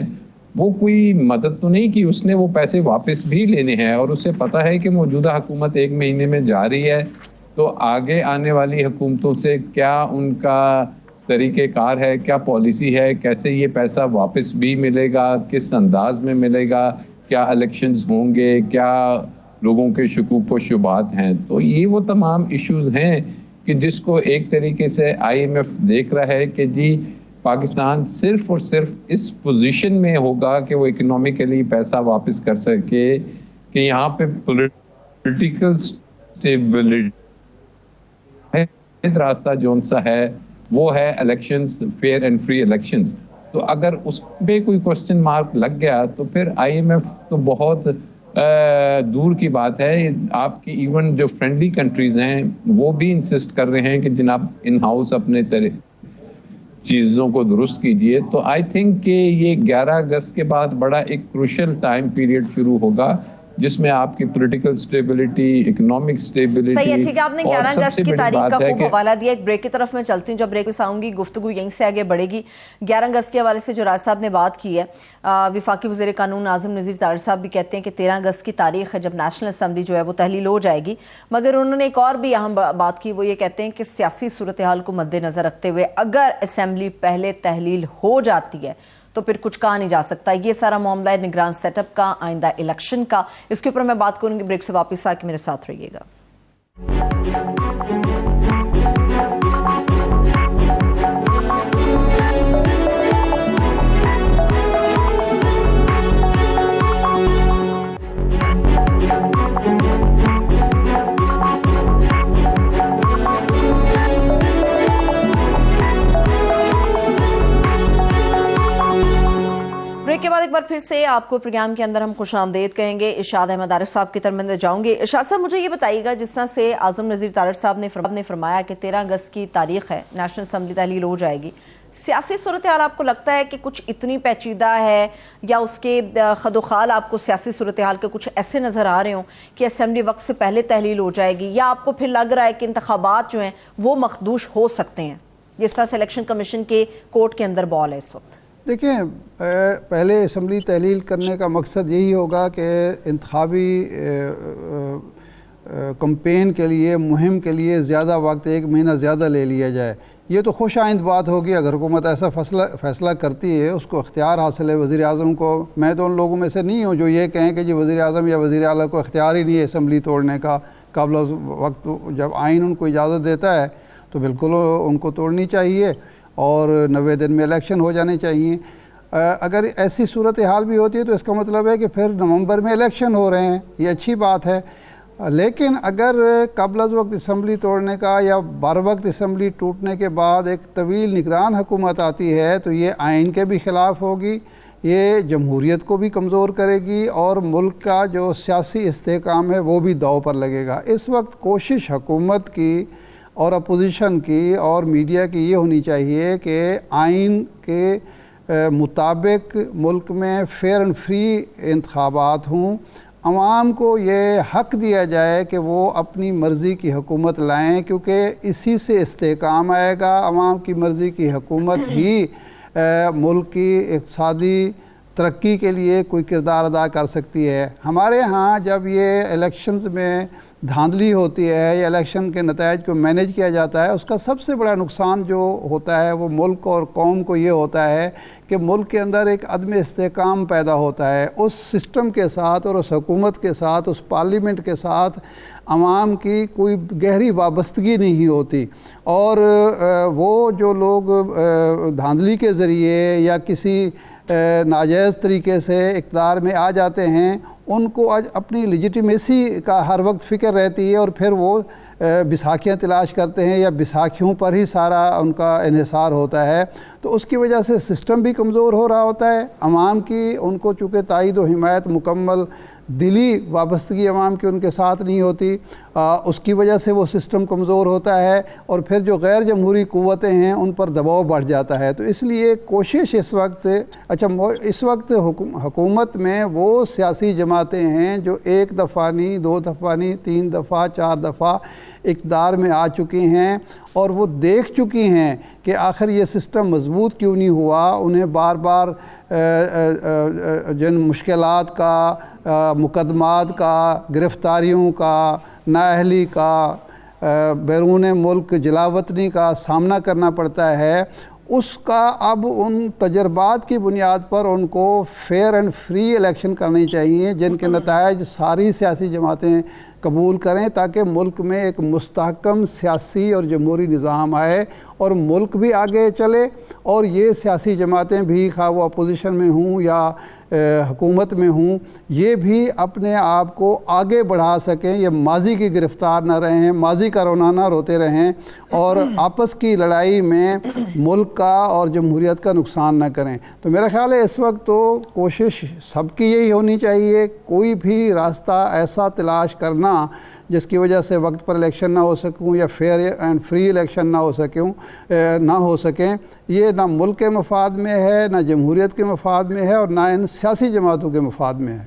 وہ کوئی مدد تو نہیں کی, اس نے وہ پیسے واپس بھی لینے ہیں اور اسے پتہ ہے کہ موجودہ حکومت 1 مہینے میں جا رہی ہے, تو آگے آنے والی حکومتوں سے کیا ان کا طریقہ کار ہے, کیا پالیسی ہے, کیسے یہ پیسہ واپس بھی ملے گا, کس انداز میں ملے گا, کیا الیکشنز ہوں گے, کیا لوگوں کے شکوک و شبہات ہیں. تو یہ وہ تمام ایشوز ہیں کہ جس کو ایک طریقے سے آئی ایم ایف دیکھ رہا ہے کہ جی پاکستان صرف اور صرف اس پوزیشن میں ہوگا کہ وہ اکنومیکلی پیسہ واپس کر سکے کہ یہاں پہ پولیٹیکل اسٹیبلٹی راستہ جون سا ہے وہ ہے elections, fair and free elections. تو اگر اس پہ کوئی کوسچن مارک لگ گیا تو پھر آئی ایم ایف تو بہت دور کی بات ہے. آپ کی ایون جو فرینڈلی کنٹریز ہیں وہ بھی انسسٹ کر رہے ہیں کہ جناب ان ہاؤس اپنے چیزوں کو درست کیجئے. تو آئی تھنک کہ یہ 11 اگست کے بعد بڑا ایک کروشل ٹائم پیریڈ شروع ہوگا جس میں آپ کی پولیٹیکل سٹیبلٹی, اکنامک سٹیبلٹی. صحیح ہے, ٹھیک ہے, آپ نے 11 اگست کی تاریخ کا خوب حوالہ دیا. ایک بریک کی طرف میں چلتی ہوں, جب بریک میں آؤں گی گفتگو یہیں سے آگے بڑھے گی. 11 اگست کے حوالے سے جو راج صاحب نے بات کی ہے, وفاقی وزیر قانون ناظم نذیر طاہر صاحب بھی کہتے ہیں کہ 13 اگست کی تاریخ ہے جب نیشنل اسمبلی جو ہے وہ تحلیل ہو جائے گی. مگر انہوں نے ایک اور بھی اہم بات کی, وہ یہ کہتے ہیں کہ سیاسی صورتحال کو مد نظر رکھتے ہوئے اگر اسمبلی پہلے تحلیل ہو جاتی ہے تو پھر کچھ کہا نہیں جا سکتا. یہ سارا معاملہ ہے نگران سیٹ اپ کا, آئندہ الیکشن کا, اس کے اوپر میں بات کروں گی. بریک سے واپس آ کے میرے ساتھ رہیے گا. بریک کے بعد ایک بار پھر سے آپ کو پروگرام کے اندر ہم خوش آمدید کہیں گے. ارشاد احمد عارف صاحب کی طرف میں جاؤں گے. ارشاد صاحب مجھے یہ بتائیے گا, جس طرح سے اعظم نذیر طاہر صاحب نے فرمایا کہ 13 اگست کی تاریخ ہے, نیشنل اسمبلی تحلیل ہو جائے گی, سیاسی صورتحال آپ کو لگتا ہے کہ کچھ اتنی پیچیدہ ہے یا اس کے خد و خال آپ کو سیاسی صورتحال کے کچھ ایسے نظر آ رہے ہوں کہ اسمبلی وقت سے پہلے تحلیل ہو جائے گی, یا آپ کو پھر لگ رہا ہے کہ انتخابات جو ہیں وہ مخدوش ہو سکتے ہیں, جس طرح سے الیکشن کمیشن کے کورٹ کے اندر بال ہے اس وقت؟ دیکھیں, پہلے اسمبلی تحلیل کرنے کا مقصد یہی ہوگا کہ انتخابی کمپین کے لیے, مہم کے لیے زیادہ وقت, 1 مہینہ زیادہ لے لیا جائے. یہ تو خوش آئند بات ہوگی اگر حکومت ایسا فیصلہ کرتی ہے, اس کو اختیار حاصل ہے وزیر اعظم کو. میں تو ان لوگوں میں سے نہیں ہوں جو یہ کہیں کہ جی وزیر اعظم یا وزیر اعلیٰ کو اختیار ہی نہیں ہے اسمبلی توڑنے کا. قبل از وقت جب آئین ان کو اجازت دیتا ہے تو بالکل ان کو توڑنی چاہیے اور 90 دن میں الیکشن ہو جانے چاہیے. اگر ایسی صورتحال بھی ہوتی ہے تو اس کا مطلب ہے کہ پھر نومبر میں الیکشن ہو رہے ہیں, یہ اچھی بات ہے. لیکن اگر قبل از وقت اسمبلی توڑنے کا یا بر وقت اسمبلی ٹوٹنے کے بعد ایک طویل نگران حکومت آتی ہے تو یہ آئین کے بھی خلاف ہوگی, یہ جمہوریت کو بھی کمزور کرے گی اور ملک کا جو سیاسی استحکام ہے وہ بھی داؤ پر لگے گا. اس وقت کوشش حکومت کی اور اپوزیشن کی اور میڈیا کی یہ ہونی چاہیے کہ آئین کے مطابق ملک میں فیئر اینڈ فری انتخابات ہوں, عوام کو یہ حق دیا جائے کہ وہ اپنی مرضی کی حکومت لائیں, کیونکہ اسی سے استحکام آئے گا. عوام کی مرضی کی حکومت ہی ملک کی اقتصادی ترقی کے لیے کوئی کردار ادا کر سکتی ہے. ہمارے ہاں جب یہ الیکشنز میں دھاندلی ہوتی ہے یا الیکشن کے نتائج کو مینیج کیا جاتا ہے، اس کا سب سے بڑا نقصان جو ہوتا ہے وہ ملک اور قوم کو یہ ہوتا ہے کہ ملک کے اندر ایک عدم استحکام پیدا ہوتا ہے۔ اس سسٹم کے ساتھ اور اس حکومت کے ساتھ، اس پارلیمنٹ کے ساتھ عوام کی کوئی گہری وابستگی نہیں ہوتی، اور وہ جو لوگ دھاندلی کے ذریعے یا کسی ناجائز طریقے سے اقتدار میں آ جاتے ہیں، ان کو آج اپنی لیجیٹیمیسی کا ہر وقت فکر رہتی ہے، اور پھر وہ بیساکھیاں تلاش کرتے ہیں یا بیساکھیوں پر ہی سارا ان کا انحصار ہوتا ہے۔ تو اس کی وجہ سے سسٹم بھی کمزور ہو رہا ہوتا ہے، عوام کی ان کو چونکہ تائید و حمایت مکمل دلی وابستگی عوام کی ان کے ساتھ نہیں ہوتی، اس کی وجہ سے وہ سسٹم کمزور ہوتا ہے، اور پھر جو غیر جمہوری قوتیں ہیں ان پر دباؤ بڑھ جاتا ہے۔ تو اس لیے کوشش اس وقت حکومت میں وہ سیاسی جماعتیں ہیں جو ایک دفعہ نہیں، دو دفعہ نہیں، 3 دفعہ 4 دفعہ اقتدار میں آ چکی ہیں، اور وہ دیکھ چکی ہیں کہ آخر یہ سسٹم مضبوط کیوں نہیں ہوا۔ انہیں بار بار جن مشکلات کا، مقدمات کا، گرفتاریوں کا، نااہلی کا، بیرون ملک جلاوطنی کا سامنا کرنا پڑتا ہے، اس کا اب ان تجربات کی بنیاد پر ان کو فیئر اینڈ فری الیکشن کرنی چاہیے، جن کے نتائج ساری سیاسی جماعتیں قبول کریں، تاکہ ملک میں ایک مستحکم سیاسی اور جمہوری نظام آئے اور ملک بھی آگے چلے، اور یہ سیاسی جماعتیں بھی خواہ وہ اپوزیشن میں ہوں یا حکومت میں ہوں، یہ بھی اپنے آپ کو آگے بڑھا سکیں، یہ ماضی کی گرفتار نہ رہیں، ماضی کا رونا نہ روتے رہیں، اور آپس کی لڑائی میں ملک کا اور جمہوریت کا نقصان نہ کریں۔ تو میرا خیال ہے اس وقت تو کوشش سب کی یہی ہونی چاہیے، کوئی بھی راستہ ایسا تلاش کرنا جس کی وجہ سے وقت پر الیکشن نہ ہو سکوں یا فیئر اینڈ فری الیکشن نہ ہو سکیں، یہ نہ ملک کے مفاد میں ہے، نہ جمہوریت کے مفاد میں ہے، اور نہ ان سیاسی جماعتوں کے مفاد میں ہے۔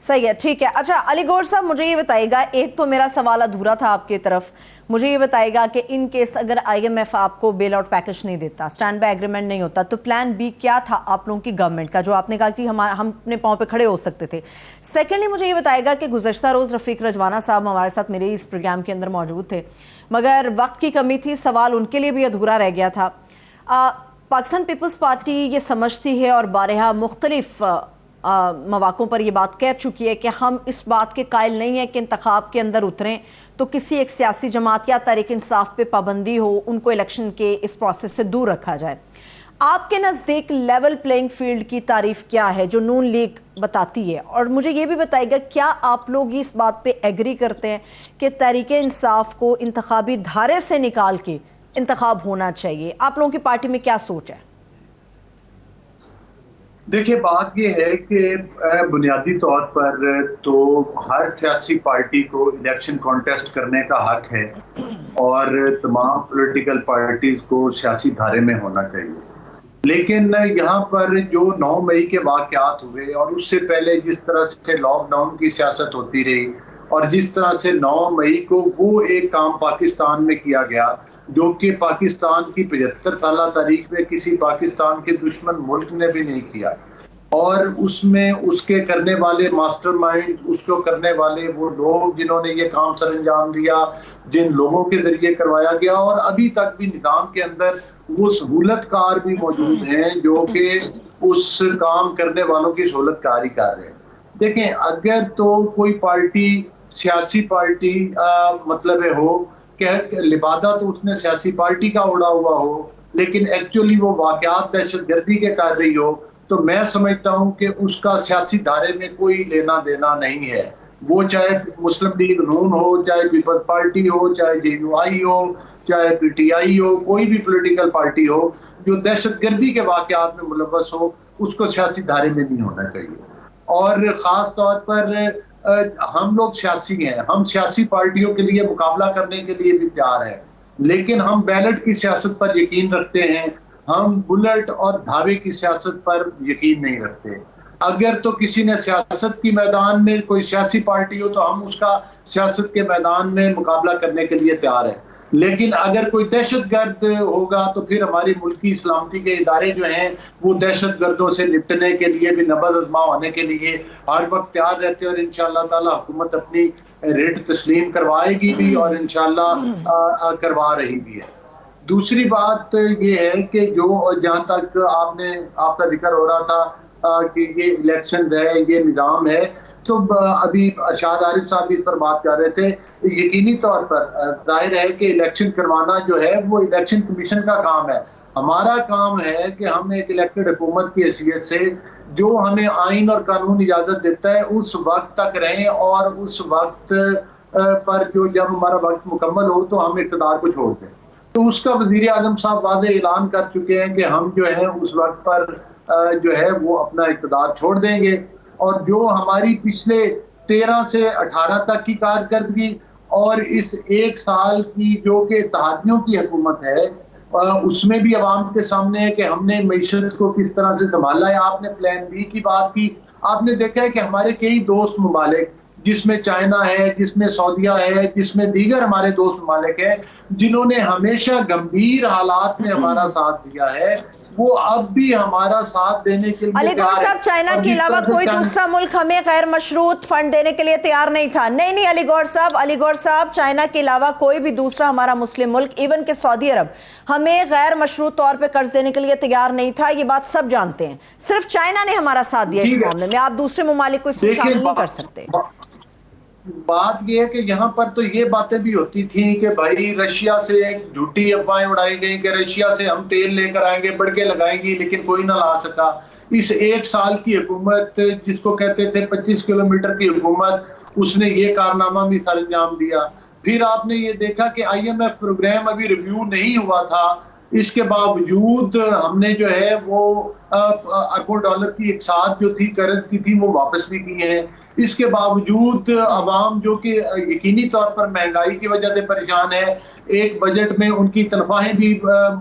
صحیح ہے، ٹھیک ہے۔ اچھا علی گور صاحب، مجھے یہ بتائیے گا، ایک تو میرا سوال ادھورا تھا آپ کی طرف، مجھے یہ بتائیے گا کہ ان کیس اگر آئی ایم ایف آپ کو بیل آؤٹ پیکج نہیں دیتا، سٹینڈ بائی ایگریمنٹ نہیں ہوتا، تو پلان بی کیا تھا آپ لوگوں کی گورنمنٹ کا، جو آپ نے کہا کہ ہم اپنے پاؤں پہ کھڑے ہو سکتے تھے؟ سیکنڈلی مجھے یہ بتائیے گا کہ گزشتہ روز رفیق رجوانہ صاحب ہمارے ساتھ میرے اس پروگرام کے اندر موجود تھے، مگر وقت کی کمی تھی، سوال ان کے لیے بھی ادھورا رہ گیا تھا۔ پاکستان پیپلز پارٹی یہ سمجھتی ہے اور بارہا مختلف مواقعوں پر یہ بات کہہ چکی ہے کہ ہم اس بات کے قائل نہیں ہیں کہ انتخاب کے اندر اتریں تو کسی ایک سیاسی جماعت یا تحریک انصاف پہ پابندی ہو، ان کو الیکشن کے اس پروسیس سے دور رکھا جائے۔ آپ کے نزدیک لیول پلینگ فیلڈ کی تعریف کیا ہے جو نون لیگ بتاتی ہے؟ اور مجھے یہ بھی بتائیے گا، کیا آپ لوگ اس بات پہ ایگری کرتے ہیں کہ تحریک انصاف کو انتخابی دھارے سے نکال کے انتخاب ہونا چاہیے؟ آپ لوگوں کی پارٹی میں کیا سوچ ہے؟ دیکھیں، بات یہ ہے کہ بنیادی طور پر تو ہر سیاسی پارٹی کو الیکشن کانٹیسٹ کرنے کا حق ہے، اور تمام پولیٹیکل پارٹیز کو سیاسی دھارے میں ہونا چاہیے، لیکن یہاں پر جو 9 مئی کے واقعات ہوئے اور اس سے پہلے جس طرح سے لاک ڈاؤن کی سیاست ہوتی رہی، اور جس طرح سے 9 مئی کو وہ ایک کام پاکستان میں کیا گیا جو کہ پاکستان کی 75 سالہ تاریخ میں کسی پاکستان کے دشمن ملک نے بھی نہیں کیا، اور اس میں اس کے کرنے والے ماسٹر مائنڈ، اس کو کرنے والے وہ لوگ جنہوں نے یہ کام سر انجام دیا، جن لوگوں کے ذریعے کروایا گیا، اور ابھی تک بھی نظام کے اندر وہ سہولت کار بھی موجود ہیں جو کہ اس کام کرنے والوں کی سہولت کاری کر رہے ہیں۔ دیکھیں، اگر تو کوئی پارٹی سیاسی پارٹی مطلب ہو کہ لبادہ تو اس نے سیاسی پارٹی کا اڑا ہوا ہو، لیکن ایکچولی وہ واقعات دہشت گردی کے کر رہی ہو، تو میں سمجھتا ہوں کہ اس کا سیاسی دھارے میں کوئی لینا دینا نہیں ہے۔ وہ چاہے مسلم لیگ نون ہو، چاہے پیپلز پارٹی ہو، چاہے جے یو آئی ہو، چاہے پی ٹی آئی ہو، کوئی بھی پولیٹیکل پارٹی ہو جو دہشت گردی کے واقعات میں ملوث ہو، اس کو سیاسی دھارے میں نہیں ہونا چاہیے۔ اور خاص طور پر ہم لوگ سیاسی ہیں، ہم سیاسی پارٹیوں کے لیے مقابلہ کرنے کے لیے بھی تیار ہیں، لیکن ہم بیلٹ کی سیاست پر یقین رکھتے ہیں، ہم بلٹ اور دھاوے کی سیاست پر یقین نہیں رکھتے۔ اگر تو کسی نے سیاست کی میدان میں کوئی سیاسی پارٹی ہو تو ہم اس کا سیاست کے میدان میں مقابلہ کرنے کے لیے تیار ہیں، لیکن اگر کوئی دہشت گرد ہوگا تو پھر ہماری ملکی سلامتی کے ادارے جو ہیں وہ دہشت گردوں سے نپٹنے کے لیے بھی نبض آزما ہونے کے لیے ہر وقت تیار رہتے ہیں، اور انشاءاللہ تعالی حکومت اپنی ریٹ تسلیم کروائے گی بھی اور انشاءاللہ کروا رہی بھی ہے۔ دوسری بات یہ ہے کہ جو جہاں تک آپ کا ذکر ہو رہا تھا کہ یہ الیکشن ہے، یہ نظام ہے، تو ابھی ارشاد عارف صاحب بھی اس پر بات کر رہے تھے، یقینی طور پر ظاہر ہے کہ الیکشن کروانا جو ہے وہ الیکشن کمیشن کا کام ہے۔ ہمارا کام ہے کہ ہم ایک الیکٹڈ حکومت کی حیثیت سے جو ہمیں آئین اور قانون اجازت دیتا ہے اس وقت تک رہیں، اور اس وقت پر جب ہمارا وقت مکمل ہو تو ہم اقتدار کو چھوڑ دیں۔ تو اس کا وزیر اعظم صاحب واضح اعلان کر چکے ہیں کہ ہم جو ہے اس وقت پر جو ہے وہ اپنا اقتدار چھوڑ دیں گے، اور جو ہماری پچھلے 13 سے 18 تک کی کارکردگی اور اس 1 سال کی جو کہ اتحادیوں کی حکومت ہے اس میں بھی عوام کے سامنے ہے کہ ہم نے معیشت کو کس طرح سے سنبھالا ہے۔ آپ نے پلان بی کی بات کی، آپ نے دیکھا ہے کہ ہمارے کئی دوست ممالک جس میں چائنا ہے، جس میں سعودیہ ہے، جس میں دیگر ہمارے دوست ممالک ہیں جنہوں نے ہمیشہ گمبھیر حالات میں ہمارا ساتھ دیا ہے، وہ اب بھی ہمارا ساتھ دینے کے لیے علی گوھر صاحب چائنا کے علاوہ کوئی دوسرا ملک ہمیں غیر مشروط فنڈ دینے کے لیے تیار نہیں تھا۔ نہیں علی گوھر صاحب چائنا کے علاوہ کوئی بھی دوسرا ہمارا مسلم ملک ایون کہ سعودی عرب ہمیں غیر مشروط طور پہ قرض دینے کے لیے تیار نہیں تھا، یہ بات سب جانتے ہیں۔ صرف چائنا نے ہمارا ساتھ دیا اس معاملے میں، آپ دوسرے ممالک کو اس میں شامل نہیں کر سکتے۔ بات یہ ہے کہ یہاں پر تو یہ باتیں بھی ہوتی تھیں کہ بھائی رشیا سے جھوٹی افواہیں اڑائی گئی کہ رشیا سے ہم تیل لے کر آئیں گے، بڑھ کے لگائیں گی، لیکن کوئی نہ لا سکا۔ اس 1 سال کی حکومت جس کو کہتے تھے 25 کلومیٹر کی حکومت، اس نے یہ کارنامہ بھی سر انجام دیا۔ پھر آپ نے یہ دیکھا کہ IMF پروگرام ابھی ریویو نہیں ہوا تھا، اس کے باوجود ہم نے جو ہے وہ اربوں ڈالر کی اقساط جو تھی قرض کی تھی وہ واپس بھی کی ہیں۔ اس کے باوجود عوام جو کہ یقینی طور پر مہنگائی کی وجہ سے پریشان ہے، ایک بجٹ میں ان کی تنخواہیں بھی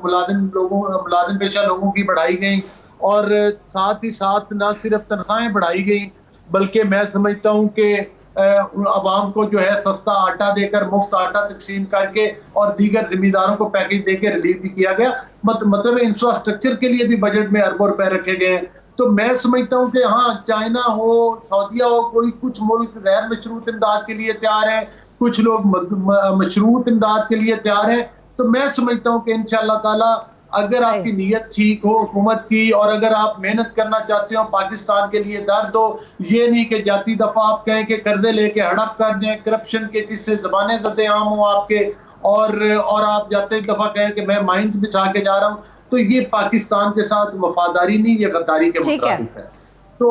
ملازم پیشہ لوگوں کی بڑھائی گئیں، اور ساتھ ہی ساتھ نہ صرف تنخواہیں بڑھائی گئیں بلکہ میں سمجھتا ہوں کہ عوام کو جو ہے سستا آٹا دے کر، مفت آٹا تقسیم کر کے اور دیگر ذمہ کو پیکج دے کے ریلیف بھی کیا گیا۔ مطلب انفراسٹرکچر کے لیے بھی بجٹ میں اربوں روپے رکھے گئے ہیں۔ تو میں سمجھتا ہوں کہ ہاں چائنا ہو، سعودیہ ہو، کچھ ملک غیر مشروط امداد کے لیے تیار ہیں، کچھ لوگ مشروط امداد کے لیے تیار ہیں۔ تو میں سمجھتا ہوں کہ انشاءاللہ تعالی اگر آپ کی نیت ٹھیک ہو حکومت کی، اور اگر آپ محنت کرنا چاہتے ہو، پاکستان کے لیے درد ہو، یہ نہیں کہ جاتی دفعہ آپ کہیں کہ قرضے لے کے ہڑپ کر جائیں، کرپشن کے قصے زبانیں زد عام ہوں آپ کے، اور آپ جاتے دفعہ کہیں کہ میں مائنز بچھا کے جا رہا ہوں، تو یہ پاکستان کے ساتھ وفاداری نہیں، یہ غداری کے مترادف ہے۔ تو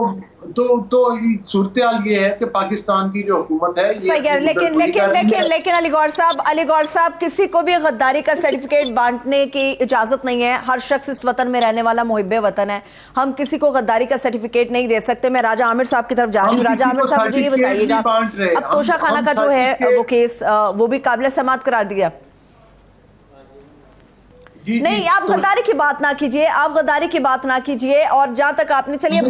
صورتحال یہ ہے کہ پاکستان کی جو حکومت ہے لیکن علی گوھر صاحب کسی کو بھی غداری کا سرٹیفکیٹ بانٹنے کی اجازت نہیں ہے۔ ہر شخص اس وطن میں رہنے والا محب وطن ہے، ہم کسی کو غداری کا سرٹیفکیٹ نہیں دے سکتے۔ میں راجہ عامر صاحب کی طرف جا رہی ہوں۔ راجہ عامر صاحب مجھے یہ بتائیے گا، اب توشہ خانہ کا جو ہے وہ کیس وہ بھی قابل سماعت قرار دیا۔ نہیں آپ غداری کی بات نہ کیجئے، آپ غداری کی بات نہ کیجئے، اور جہاں تک آپ نے چلیے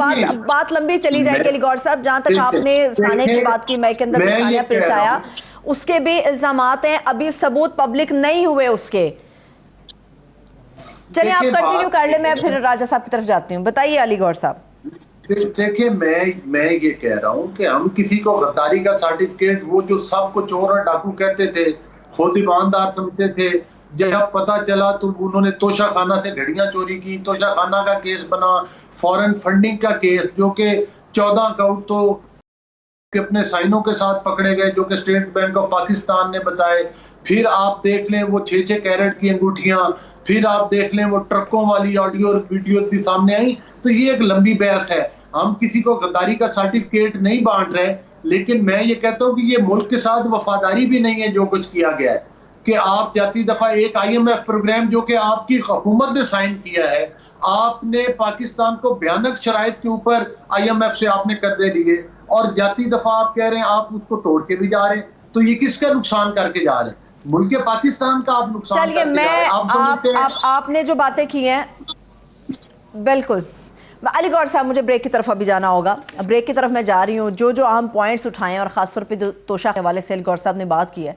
بات لمبی چلی جائے گی علی گوھر صاحب، جہاں تک آپ نے سانحے کی بات کی، میں کے اندر سانحہ پیش آیا، اس کے بھی الزامات ہیں، ابھی ثبوت پبلک نہیں ہوئے اس کے۔ چلیے آپ کنٹینیو کر لیں، میں پھر راجہ صاحب کی طرف جاتی ہوں، بتائیے علی گوھر صاحب۔ دیکھیں میں یہ کہہ رہا ہوں کہ ہم کسی کو غداری کا سرٹیفکیٹ، وہ جو سب کو چور اور ڈاکو کہتے تھے، خود ایماندار سمجھتے تھے، جب پتہ چلا تو انہوں نے توشہ خانہ سے گھڑیاں چوری کی، توشہ خانہ کا کیس بنا، فورن فنڈنگ کا کیس جو کہ 14 کروڑ تو اپنے سائنوں کے ساتھ پکڑے گئے جو کہ اسٹیٹ بینک آف پاکستان نے بتائے۔ پھر آپ دیکھ لیں وہ 6 کیرٹ کی انگوٹھیاں، پھر آپ دیکھ لیں وہ ٹرکوں والی آڈیو اور ویڈیو بھی سامنے آئی۔ تو یہ ایک لمبی بحث ہے، ہم کسی کو غداری کا سرٹیفکیٹ نہیں بانٹ رہے، لیکن میں یہ کہتا ہوں کہ یہ ملک کے ساتھ وفاداری بھی نہیں ہے جو کچھ کیا گیا ہے، کہ آپ جاتی دفعہ ایک IMF پروگرام جو کہ آپ کی حکومت نے سائن کیا ہے، آپ نے پاکستان کو بھیانک شرائط کے اوپر IMF سے آپ نے قرضے لیے، اور جاتی دفعہ آپ کہہ رہے ہیں آپ اس کو توڑ کے بھی جا رہے ہیں، تو یہ کس کا نقصان کر کے جا رہے ہیں؟ ملک پاکستان کا آپ نقصان کر کے جا رہے ہیں۔ آپ نے جو باتیں کی ہیں بالکل علی گوھر صاحب، مجھے بریک کی طرف ابھی جانا ہوگا، بریک کی طرف میں جا رہی ہوں۔ جو اہم پوائنٹس اٹھائے ہیں اور خاص طور پہ توشہ کے حوالے سے علی گوھر صاحب نے بات کی ہے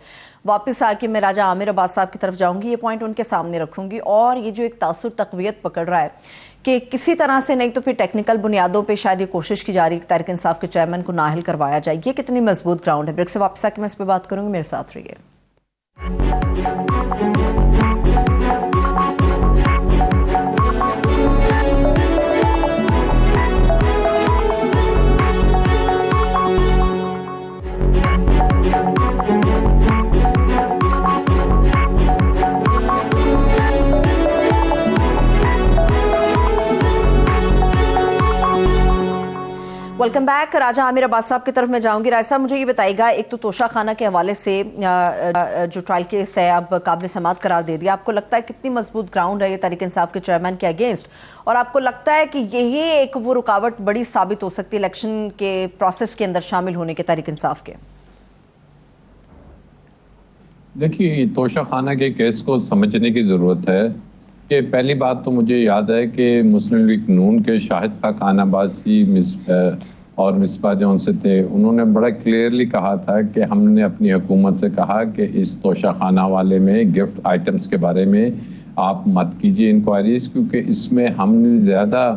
واپس آ کے میں راجہ عامر عباس صاحب کی طرف جاؤں گی, یہ پوائنٹ ان کے سامنے رکھوں گی, اور یہ جو ایک تاثر تقویت پکڑ رہا ہے کہ کسی طرح سے نہیں تو پھر ٹیکنیکل بنیادوں پہ شاید یہ کوشش کی جا رہی ہے کہ تحریک انصاف کے چیئرمین کو نااہل کروایا جائے, یہ کتنی مضبوط گراؤنڈ ہے؟ بریک سے واپس آ کے میں اس پہ بات کروں گی, میرے ساتھ رہیے. Welcome back. راجہ عامر عباس صاحب کی طرف میں جاؤں گی. راجہ صاحب مجھے یہ بتائیے گا, ایک تو توشہ خانہ کے حوالے سے جو ٹرائل کیس ہے اب قابل سماعت قرار دے دیا, آپ کو لگتا ہے کتنی مضبوط گراؤنڈ ہے یہ تحریک انصاف کے چیئرمین کے اگینسٹ, اور آپ کو لگتا ہے کہ یہی ایک وہ رکاوٹ بڑی ثابت ہو سکتی ہے الیکشن کے پروسیس کے اندر شامل ہونے کے تحریک انصاف کے؟ دیکھیے, توشہ خانہ کے کیس کو سمجھنے کی ضرورت ہے کہ پہلی بات تو مجھے یاد ہے کہ مسلم لیگ نون کے شاہد خاقان عباسی اور مصباح جون سے تھے, انہوں نے بڑا کلیئرلی کہا تھا کہ ہم نے اپنی حکومت سے کہا کہ اس توشہ خانہ والے میں گفٹ آئٹمز کے بارے میں آپ مت کیجیے انکوائریز, کیونکہ اس میں ہم نے زیادہ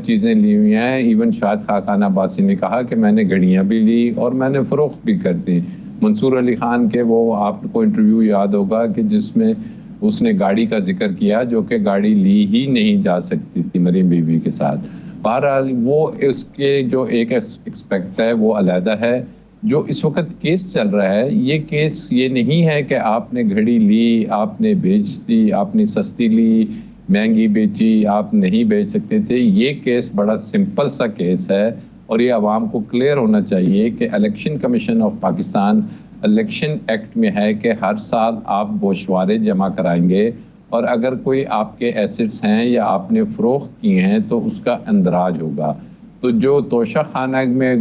چیزیں لی ہوئی ہیں. ایون شاہد خاقان عباسی نے کہا کہ میں نے گھڑیاں بھی لی اور میں نے فروخت بھی کر دی. منصور علی خان کے وہ آپ کو انٹرویو یاد ہوگا کہ جس میں اس نے گاڑی کا ذکر کیا جو کہ گاڑی لی ہی نہیں جا سکتی تھی مریم بی بی کے ساتھ. بہرحال وہ اس کے جو ایک ایکسپیکٹ ہے وہ علیحدہ ہے. جو اس وقت کیس چل رہا ہے, یہ کیس یہ نہیں ہے کہ آپ نے گھڑی لی, آپ نے بیچ دی, آپ نے سستی لی, مہنگی بیچی, آپ نہیں بیچ سکتے تھے. یہ کیس بڑا سمپل سا کیس ہے اور یہ عوام کو کلیئر ہونا چاہیے کہ election commission of Pakistan election act میں ہے کہ ہر سال آپ گوشوارے جمع کرائیں گے, اور اگر کوئی آپ کے ایسٹس ہیں یا آپ نے فروخت کیے ہیں تو اس کا اندراج ہوگا. تو جو توشہ خانہ میں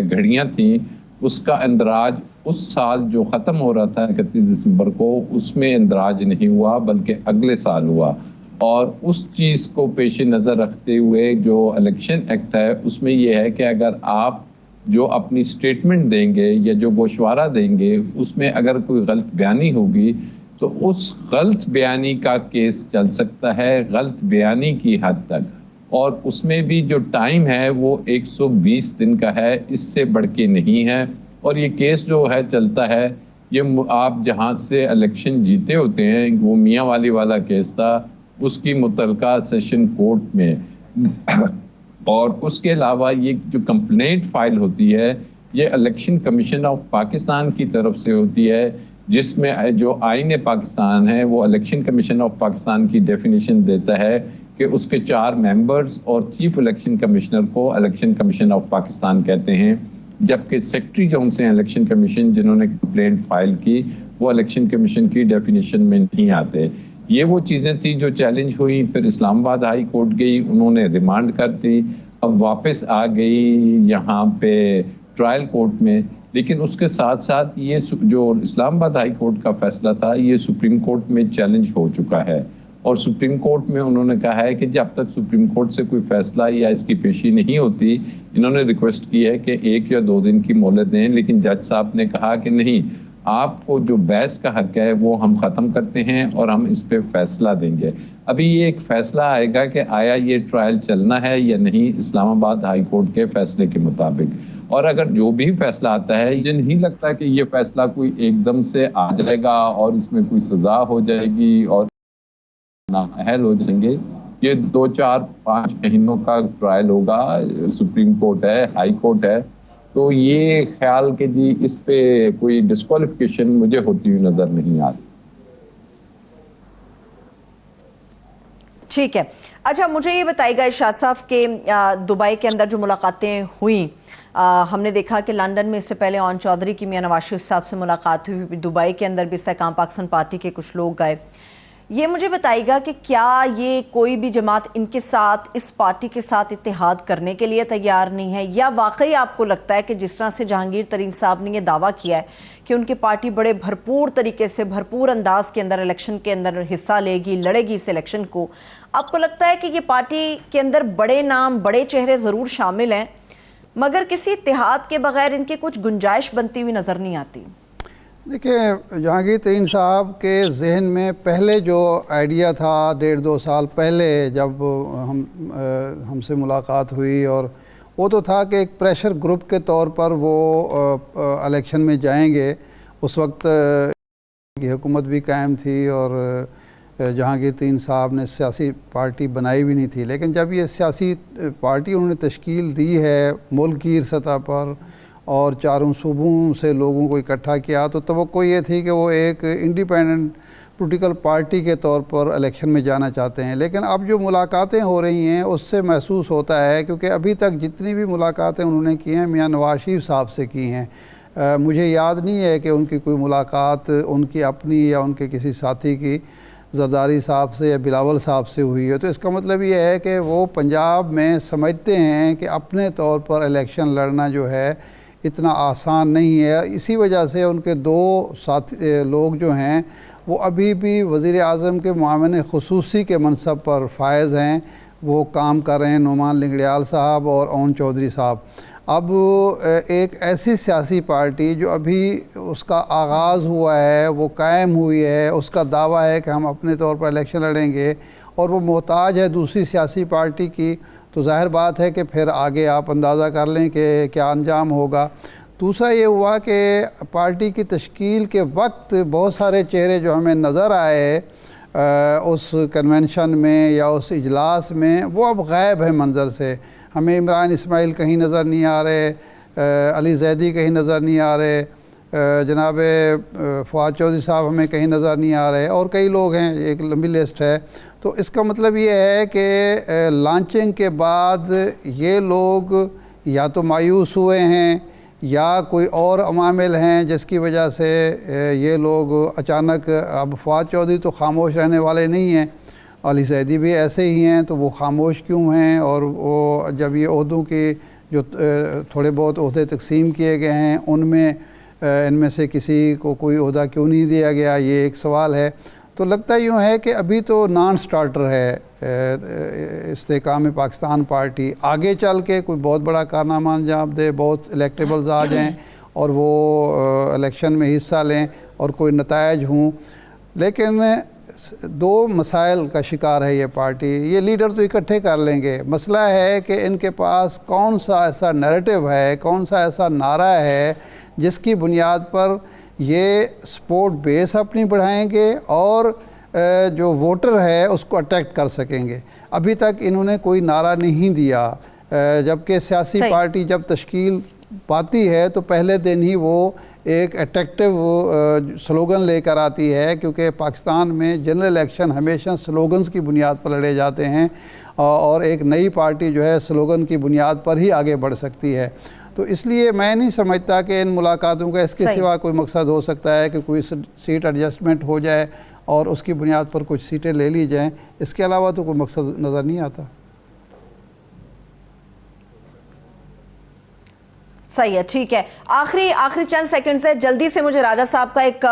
گھڑیاں تھیں اس کا اندراج اس سال جو ختم ہو رہا تھا 31 دسمبر کو, اس میں اندراج نہیں ہوا بلکہ اگلے سال ہوا. اور اس چیز کو پیش نظر رکھتے ہوئے جو الیکشن ایکٹ ہے اس میں یہ ہے کہ اگر آپ جو اپنی سٹیٹمنٹ دیں گے یا جو گوشوارہ دیں گے اس میں اگر کوئی غلط بیانی ہوگی تو اس غلط بیانی کا کیس چل سکتا ہے غلط بیانی کی حد تک, اور اس میں بھی جو ٹائم ہے وہ 120 دن کا ہے, اس سے بڑھ کے نہیں ہے. اور یہ کیس جو ہے چلتا ہے, یہ آپ جہاں سے الیکشن جیتے ہوتے ہیں, وہ میاں والی والا کیس تھا, اس کی متعلقہ سیشن کورٹ میں. اور اس کے علاوہ یہ جو کمپلینٹ فائل ہوتی ہے یہ الیکشن کمیشن آف پاکستان کی طرف سے ہوتی ہے, جس میں جو آئین پاکستان ہے وہ الیکشن کمیشن آف پاکستان کی ڈیفینیشن دیتا ہے کہ اس کے 4 ممبرز اور چیف الیکشن کمشنر کو الیکشن کمیشن آف پاکستان کہتے ہیں, جبکہ سیکرٹری جو سے الیکشن کمیشن جنہوں نے کمپلینٹ فائل کی وہ الیکشن کمیشن کی ڈیفینیشن میں نہیں آتے. یہ وہ چیزیں تھیں جو چیلنج ہوئی, پھر اسلام آباد ہائی کورٹ گئی, انہوں نے ریمانڈ کر دی, اب واپس آ گئی یہاں پہ ٹرائل کورٹ میں. لیکن اس کے ساتھ ساتھ یہ جو اسلام آباد ہائی کورٹ کا فیصلہ تھا یہ سپریم کورٹ میں چیلنج ہو چکا ہے, اور سپریم کورٹ میں انہوں نے کہا ہے کہ جب تک سپریم کورٹ سے کوئی فیصلہ یا اس کی پیشی نہیں ہوتی, انہوں نے ریکویسٹ کی ہے کہ 1 یا 2 دن کی مہلت دیں. لیکن جج صاحب نے کہا کہ نہیں, آپ کو جو بحث کا حق ہے وہ ہم ختم کرتے ہیں اور ہم اس پہ فیصلہ دیں گے. ابھی یہ ایک فیصلہ آئے گا کہ آیا یہ ٹرائل چلنا ہے یا نہیں اسلام آباد ہائی کورٹ کے فیصلے کے مطابق. اور اگر جو بھی فیصلہ آتا ہے, یہ نہیں لگتا کہ یہ فیصلہ کوئی ایک دم سے آ جائے گا اور اس میں کوئی سزا ہو جائے گی اور نااہل ہو جائیں گے. یہ 2, 4, 5 مہینوں کا ٹرائل ہوگا, سپریم کورٹ ہے, ہائی کورٹ ہے, تو یہ خیال کہ جی اس پہ کوئی ڈسکوالیفیکیشن مجھے ہوتی ہوئی نظر نہیں آتی. ٹھیک ہے. اچھا مجھے یہ بتائیے گا ارشاد صاحب کہ دبئی کے اندر جو ملاقاتیں ہوئیں, ہم نے دیکھا کہ لندن میں اس سے پہلے اون چودھری کی میاں نواز شریف صاحب سے ملاقات ہوئی, دبئی کے اندر بھی استحکام پاکستان پارٹی کے کچھ لوگ گئے. یہ مجھے بتائیے گا کہ کیا یہ کوئی بھی جماعت ان کے ساتھ, اس پارٹی کے ساتھ اتحاد کرنے کے لیے تیار نہیں ہے, یا واقعی آپ کو لگتا ہے کہ جس طرح سے جہانگیر ترین صاحب نے یہ دعویٰ کیا ہے کہ ان کی پارٹی بڑے بھرپور طریقے سے, بھرپور انداز کے اندر الیکشن کے اندر حصہ لے گی, لڑے گی اس الیکشن کو, آپ کو لگتا ہے کہ یہ پارٹی کے اندر بڑے نام, بڑے چہرے ضرور شامل ہیں مگر کسی اتحاد کے بغیر ان کی کچھ گنجائش بنتی ہوئی نظر نہیں آتی؟ دیکھیں جہانگیر ترین صاحب کے ذہن میں پہلے جو آئیڈیا تھا 1.5-2 سال پہلے جب ہم سے ملاقات ہوئی، اور وہ تو تھا کہ ایک پریشر گروپ کے طور پر وہ الیکشن میں جائیں گے۔ اس وقت کی حکومت بھی قائم تھی اور جہانگیر ترین صاحب نے سیاسی پارٹی بنائی بھی نہیں تھی، لیکن جب یہ سیاسی پارٹی انہوں نے تشکیل دی ہے ملک گیر سطح پر اور 4 صوبوں سے لوگوں کو اکٹھا کیا، تو توقع یہ تھی کہ وہ ایک انڈیپینڈنٹ پولیٹیکل پارٹی کے طور پر الیکشن میں جانا چاہتے ہیں۔ لیکن اب جو ملاقاتیں ہو رہی ہیں اس سے محسوس ہوتا ہے، کیونکہ ابھی تک جتنی بھی ملاقاتیں انہوں نے کی ہیں میاں نواز شریف صاحب سے کی ہیں، مجھے یاد نہیں ہے کہ ان کی کوئی ملاقات ان کی اپنی یا ان کے کسی ساتھی کی زرداری صاحب سے یا بلاول صاحب سے ہوئی ہے۔ تو اس کا مطلب یہ ہے کہ وہ پنجاب میں سمجھتے ہیں کہ اپنے طور پر الیکشن لڑنا جو ہے اتنا آسان نہیں ہے۔ اسی وجہ سے ان کے 2 ساتھی لوگ جو ہیں وہ ابھی بھی وزیر اعظم کے معاون خصوصی کے منصب پر فائز ہیں، وہ کام کر رہے ہیں، نعمان لنگڑیال صاحب اور اون چودھری صاحب۔ اب ایک ایسی سیاسی پارٹی جو ابھی اس کا آغاز ہوا ہے، وہ قائم ہوئی ہے، اس کا دعویٰ ہے کہ ہم اپنے طور پر الیکشن لڑیں گے، اور وہ محتاج ہے دوسری سیاسی پارٹی کی، تو ظاہر بات ہے کہ پھر آگے آپ اندازہ کر لیں کہ کیا انجام ہوگا۔ دوسرا یہ ہوا کہ پارٹی کی تشکیل کے وقت بہت سارے چہرے جو ہمیں نظر آئے اس کنونشن میں یا اس اجلاس میں، وہ اب غائب ہیں منظر سے۔ ہمیں عمران اسماعیل کہیں نظر نہیں آ رہے، علی زیدی کہیں نظر نہیں آ رہے، جناب فواد چودھری صاحب ہمیں کہیں نظر نہیں آ رہے، اور کئی لوگ ہیں، ایک لمبی لسٹ ہے۔ تو اس کا مطلب یہ ہے کہ لانچنگ کے بعد یہ لوگ یا تو مایوس ہوئے ہیں یا کوئی اور عوامل ہیں جس کی وجہ سے یہ لوگ اچانک، اب فواد چودھری تو خاموش رہنے والے نہیں ہیں، علی زیدی بھی ایسے ہی ہیں، تو وہ خاموش کیوں ہیں؟ اور وہ جب یہ عہدوں کی جو تھوڑے بہت عہدے تقسیم کیے گئے ہیں ان میں سے کسی کو کوئی عہدہ کیوں نہیں دیا گیا، یہ ایک سوال ہے۔ تو لگتا یوں ہے کہ ابھی تو نان سٹارٹر ہے استحکام پاکستان پارٹی، آگے چل کے کوئی بہت بڑا کارنامہ انجام دے، بہت الیکٹیبلز آ جائیں اور وہ الیکشن میں حصہ لیں اور کوئی نتائج ہوں۔ لیکن 2 مسائل کا شکار ہے یہ پارٹی۔ یہ لیڈر تو اکٹھے کر لیں گے، مسئلہ ہے کہ ان کے پاس کون سا ایسا نیریٹو ہے، کون سا ایسا نعرہ ہے جس کی بنیاد پر یہ سپورٹ بیس اپنی بڑھائیں گے اور جو ووٹر ہے اس کو اٹریکٹ کر سکیں گے۔ ابھی تک انہوں نے کوئی نعرہ نہیں دیا، جبکہ سیاسی پارٹی جب تشکیل پاتی ہے تو پہلے دن ہی وہ ایک اٹریکٹیو سلوگن لے کر آتی ہے، کیونکہ پاکستان میں جنرل الیکشن ہمیشہ سلوگنز کی بنیاد پر لڑے جاتے ہیں، اور ایک نئی پارٹی جو ہے سلوگن کی بنیاد پر ہی آگے بڑھ سکتی ہے۔ تو اس لیے میں نہیں سمجھتا کہ ان ملاقاتوں کا اس کے سوا کوئی مقصد ہو سکتا ہے کہ کوئی سیٹ ایڈجسٹمنٹ ہو جائے اور اس کی بنیاد پر کچھ سیٹیں لے لی جائیں، اس کے علاوہ تو کوئی مقصد نظر نہیں آتا۔ صحیح ہے، ٹھیک ہے۔ آخری چند سیکنڈ سے جلدی سے مجھے راجہ صاحب کا ایک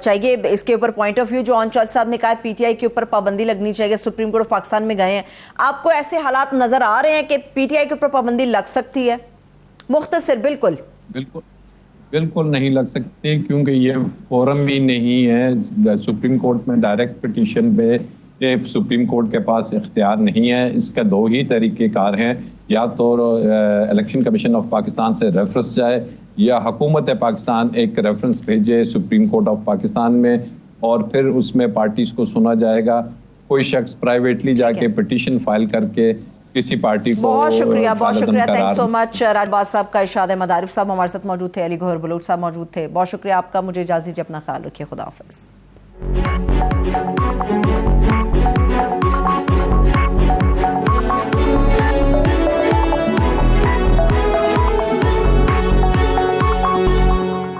چاہیے اس کے اوپر پوائنٹ آف ویو، جو آن چودھری صاحب نے کہا پی ٹی آئی کے اوپر پابندی لگنی چاہیے، سپریم کورٹ آف پاکستان میں گئے ہیں، آپ کو ایسے حالات نظر آ رہے ہیں کہ پی ٹی آئی کے اوپر پابندی لگ سکتی ہے؟ مختصر بالکل نہیں لگ سکتی، کیونکہ یہ فورم بھی نہیں ہے سپریم کورٹ میں ڈائریکٹ پٹیشن پہ، یہ سپریم کورٹ کے پاس اختیار نہیں ہے۔ اس کا 2 ہی طریقہ کار ہیں، یا تو الیکشن کمیشن آف پاکستان سے ریفرنس جائے، یا حکومت پاکستان ایک ریفرنس بھیجے سپریم کورٹ آف پاکستان میں، اور پھر اس میں پارٹیز کو سنا جائے گا۔ کوئی شخص پرائیویٹلی جا کے پٹیشن فائل کر کے کسی پارٹی کو بہت شکریہ تھینک سو مچ راج باز صاحب کا، ارشاد احمد عارف صاحب ہمارے ساتھ موجود تھے، علی گوہر بلوچ صاحب موجود تھے، بہت شکریہ آپ کا۔ مجھے اجازت دیجیے، اپنا خیال رکھیے، خدا حافظ۔